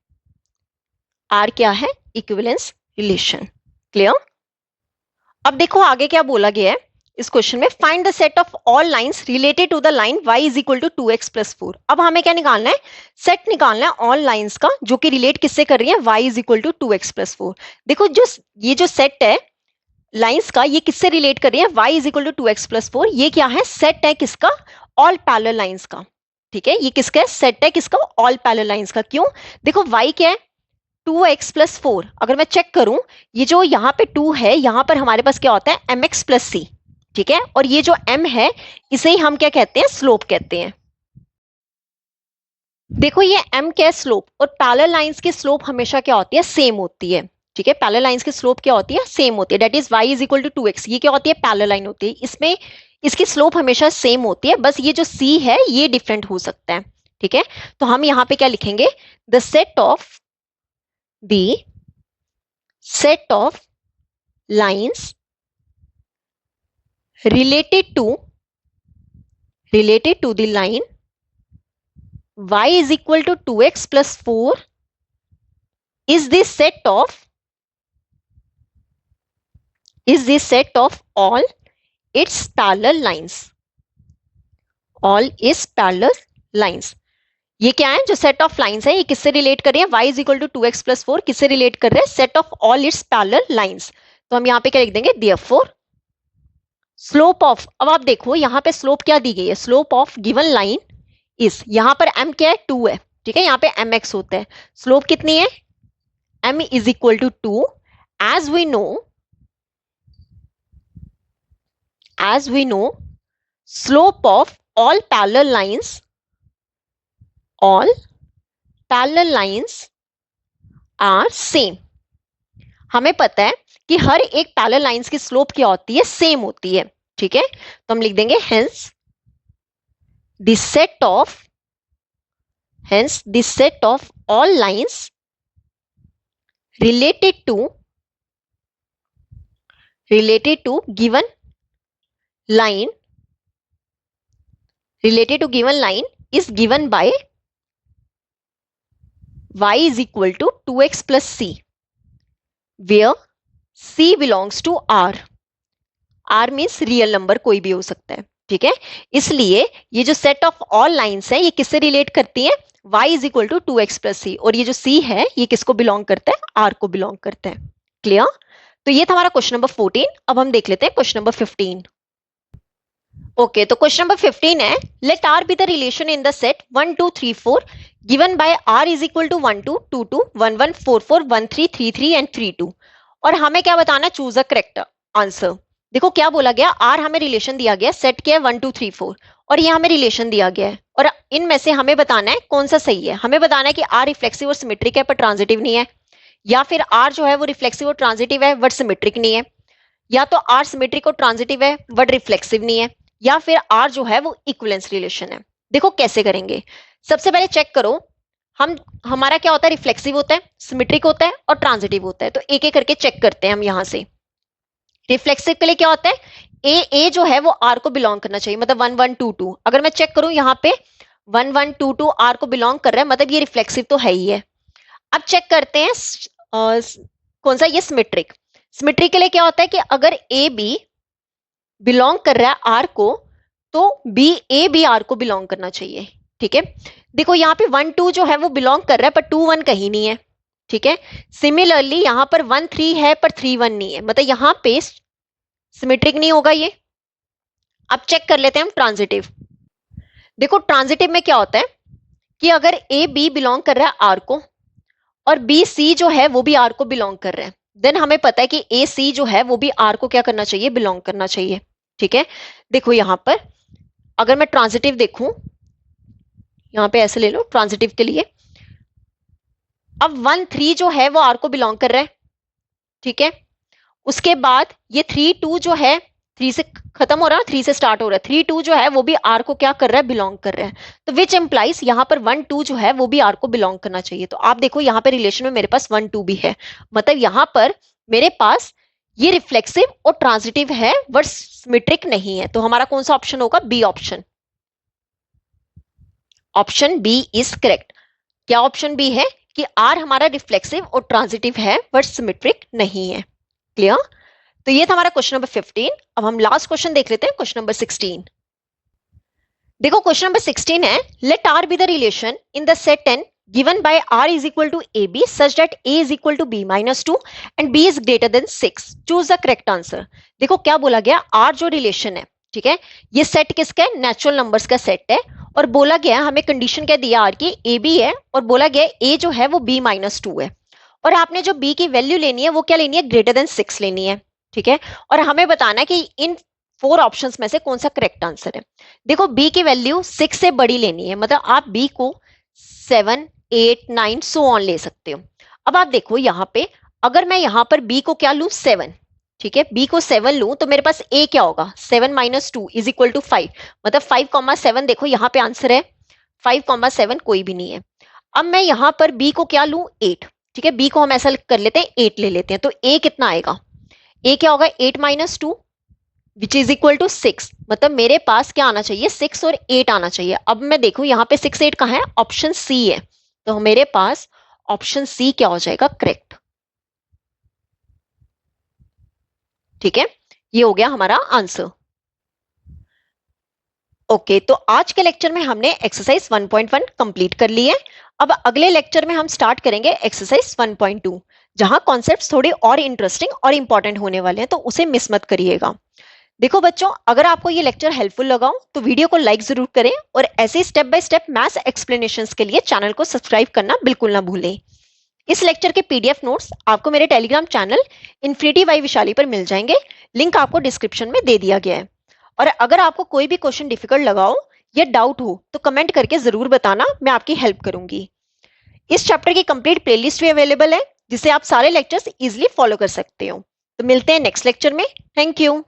R क्या है, इक्विवेलेंस रिलेशन। क्लियर। अब देखो आगे क्या बोला गया है इस क्वेश्चन में, find the set of all lines related to the line y is equal to 2x plus 4। अब हमें क्या निकालना है, सेट निकालना है ऑल लाइंस का जो कि रिलेट किससे कर रही है, y is equal to 2x plus 4। देखो ये जो सेट है लाइंस का ये किससे रिलेट कर रही है, y is equal to 2x plus 4। ये क्या है, सेट है किसका, ऑल पैरेलल लाइंस का। ठीक है, ये किसका है, सेट है किसका, ऑल पैरेलल लाइंस का। क्यों, देखो y क्या है, 2x प्लस 4। अगर मैं चेक करूं ये जो यहाँ पे 2 है यहाँ पर हमारे पास क्या होता है, mx प्लस सी। ठीक है, और ये जो m है इसे ही हम क्या कहते हैं, स्लोप कहते हैं। देखो ये m क्या है, स्लोप, और पैरेलल लाइंस की स्लोप हमेशा क्या होती है, सेम होती है। ठीक है, पैरेलल लाइंस की स्लोप क्या होती है, सेम होती है, that is y is equal to 2x। ये क्या होती है, पैरेलल लाइन होती है, इसमें इसकी स्लोप हमेशा सेम होती है, बस ये जो c है ये डिफरेंट हो सकता है। ठीक है, तो हम यहाँ पे क्या लिखेंगे, the set of lines related to the line y is equal to 2x plus 4 is the set of all its parallel lines। ये क्या है, जो सेट ऑफ लाइंस है ये किससे रिलेट कर रही है, y is equal to 2x plus 4 किससे रिलेट कर रहे हैं, set of all its parallel lines. तो हम यहाँ पे क्या लिख देंगे, देयरफॉर स्लोप ऑफ, अब आप देखो यहाँ पे स्लोप क्या दी गई है, slope of given line is, यहाँ पर m क्या है, 2 है, ठीक है, यहाँ पे mx होता है, स्लोप कितनी है, m is equal to 2। As we know slope of all parallel lines are same. हमें पता है कि हर एक पैरेलल लाइंस की स्लोप क्या होती है, सेम होती है। ठीक है, तो हम लिख देंगे hence the set of all lines related to given line is given by y is equal to 2x plus c, where c belongs to r means real number कोई भी हो सकता है। ठीक है, इसलिए ये जो सेट ऑफ ऑल लाइंस है ये किससे रिलेट करती है, y is equal to 2x plus c, और ये जो c है ये किसको बिलोंग करता है, r को बिलोंग करता है। क्लियर, तो ये था हमारा क्वेश्चन नंबर 14। अब हम देख लेते हैं क्वेश्चन नंबर 15। ओके, तो क्वेश्चन नंबर 15 है, let r be the relation in the set 1 2 3 4 given by r is equal to 1 2 2 2 1 1 4 4 1 3 3 3 and 3 2। और हमें क्या बताना, चूज अ करेक्ट आंसर। देखो क्या बोला गया, r हमें रिलेशन दिया गया, सेट क्या है 1 2 3 4, और ये हमें रिलेशन दिया गया है, और इनमें से हमें बताना है कौन सा सही है। हमें बताना है कि r रिफ्लेक्सिव और सिमेट्रिक है पर ट्रांजिटिव नहीं है, या फिर r जो है वो रिफ्लेक्सिव और ट्रांजिटिव है बट सिमेट्रिक नहीं है, या तो r सिमेट्रिक और ट्रांजिटिव है बट रिफ्लेक्सिव नहीं है, या फिर r जो है वो इक्विवेलेंस रिलेशन है। देखो कैसे करेंगे, सबसे पहले चेक करो हमारा क्या होता है, रिफ्लेक्सिव होता है, सिमेट्रिक होता है और ट्रांजिटिव होता है। तो एक एक करके चेक करते हैं हम यहां से। रिफ्लेक्सिव के लिए क्या होता है, ए जो है वो आर को बिलोंग करना चाहिए, मतलब 1 1 2 2। अगर मैं चेक करूं यहाँ पे 1 1 2 2 आर को बिलोंग कर रहा है, मतलब ये रिफ्लेक्सिव तो है ही है। अब चेक करते हैं कौन सा, ये सिमेट्रिक। सिमेट्रिक के लिए क्या होता है कि अगर ए बी बिलोंग कर रहा है आर को, तो ए बी आर को बिलोंग करना चाहिए। ठीक है, देखो यहाँ पे 1 2 जो है वो बिलोंग कर रहा है पर 2 1 कहीं नहीं है। ठीक है, सिमिलरली यहाँ पर 1 3 है पर 3 1 नहीं है, मतलब यहाँ पे सिमेट्रिक नहीं होगा ये। अब चेक कर लेते हैं हम ट्रांजिटिव। देखो ट्रांजिटिव में क्या होता है कि अगर ए बी बिलोंग कर रहा है आर को और बी सी जो है वो भी आर को बिलोंग कर रहा है, देन हमें पता है कि ए सी जो है वो भी आर को क्या करना चाहिए, बिलोंग करना चाहिए। ठीक है, देखो यहां पर अगर मैं ट्रांजिटिव देखूं, यहां पे ऐसे ले लो ट्रांजिटिव के लिए, अब 1 3 जो है वो आर को बिलोंग कर रहा है। ठीक है, उसके बाद ये 3 2 जो है 3 से खत्म हो रहा है, 3 से स्टार्ट हो रहा है, 3 2 जो है वो भी आर को क्या कर रहा है, बिलोंग कर रहा है। तो विच एम्प्लाइज यहाँ पर 1 2 जो है वो भी आर को बिलोंग करना चाहिए। तो आप देखो यहाँ पे रिलेशन में मेरे पास 1 2 भी है, मतलब यहाँ पर मेरे पास ये रिफ्लेक्सिव और ट्रांजिटिव है बट सिमेट्रिक नहीं है। तो हमारा कौन सा ऑप्शन होगा, B option. Option B is correct. क्या ऑप्शन बी है कि आर हमारा रिफ्लेक्सिव और ट्रांजिटिव है बट सिमेट्रिक नहीं है। क्लियर, तो ये था हमारा क्वेश्चन नंबर 15। अब हम लास्ट क्वेश्चन देख लेते हैं, क्वेश्चन नंबर 16। देखो क्वेश्चन नंबर 16 है, let R be the relation in the set N given by R is equal to A B such that A is equal to B minus 2 and B is greater than 6। Choose the correct answer. देखो क्या बोला गया, are जो relation है, ठीक है, ये set किसका है, नेचुरल नंबर्स का सेट है, और बोला गया हमें कंडीशन क्या दिया आर की, ए बी है, और बोला गया ए जो है वो बी माइनस 2 है, और आपने जो बी की वैल्यू लेनी है वो क्या लेनी है, ग्रेटर देन 6 लेनी है। ठीक है, और हमें बताना है कि इन 4 ऑप्शंस में से कौन सा करेक्ट आंसर है। देखो बी की वैल्यू 6 से बड़ी लेनी है, मतलब आप बी को 7 8 9 सो ऑन ले सकते हो। अब आप देखो यहाँ पे अगर मैं यहां पर b को क्या लूं 7, ठीक है, b को 7 लूं तो मेरे पास a क्या होगा 7 - 2 इज इक्वल टू 5, मतलब 5,7 देखो यहाँ पे आंसर है, 5,7 कोई भी नहीं है। अब मैं यहां पर b को क्या लूं 8, ठीक है, b को हम ऐसा कर लेते हैं 8 ले लेते हैं, तो a कितना आएगा, a क्या होगा 8 - 2 विच इज इक्वल टू 6, मतलब मेरे पास क्या आना चाहिए 6 और 8 आना चाहिए। अब मैं देखूं यहाँ पे 6 8 कहाँ है, ऑप्शन सी है, तो मेरे पास ऑप्शन सी क्या हो जाएगा करेक्ट। ठीक है, ये हो गया हमारा आंसर। ओके, तो आज के लेक्चर में हमने एक्सरसाइज 1.1 कंप्लीट कर ली है। अब अगले लेक्चर में हम स्टार्ट करेंगे एक्सरसाइज 1.2, जहां कॉन्सेप्ट्स थोड़े और इंटरेस्टिंग और इंपॉर्टेंट होने वाले हैं, तो उसे मिस मत करिएगा। देखो बच्चों, अगर आपको ये लेक्चर हेल्पफुल लगा हो तो वीडियो को लाइक जरूर करें, और ऐसे step by step maths explanations के लिए चैनल को सब्सक्राइब करना बिल्कुल ना भूलें। इस लेक्चर के पीडीएफ नोट्स आपको मेरे Telegram channel infinity by Vishali पर मिल जाएंगे, लिंक आपको डिस्क्रिप्शन में दे दिया गया है। और अगर आपको कोई भी क्वेश्चन डिफिकल्ट लगा हो या डाउट हो तो कमेंट करके जरूर बताना, मैं आपकी हेल्प करूंगी। इस चैप्टर की कंप्लीट प्लेलिस्ट भी अवेलेबल है, जिसे आप सारे लेक्चर्स इजिली फॉलो कर सकते हो। तो मिलते हैं नेक्स्ट लेक्चर में। Thank you.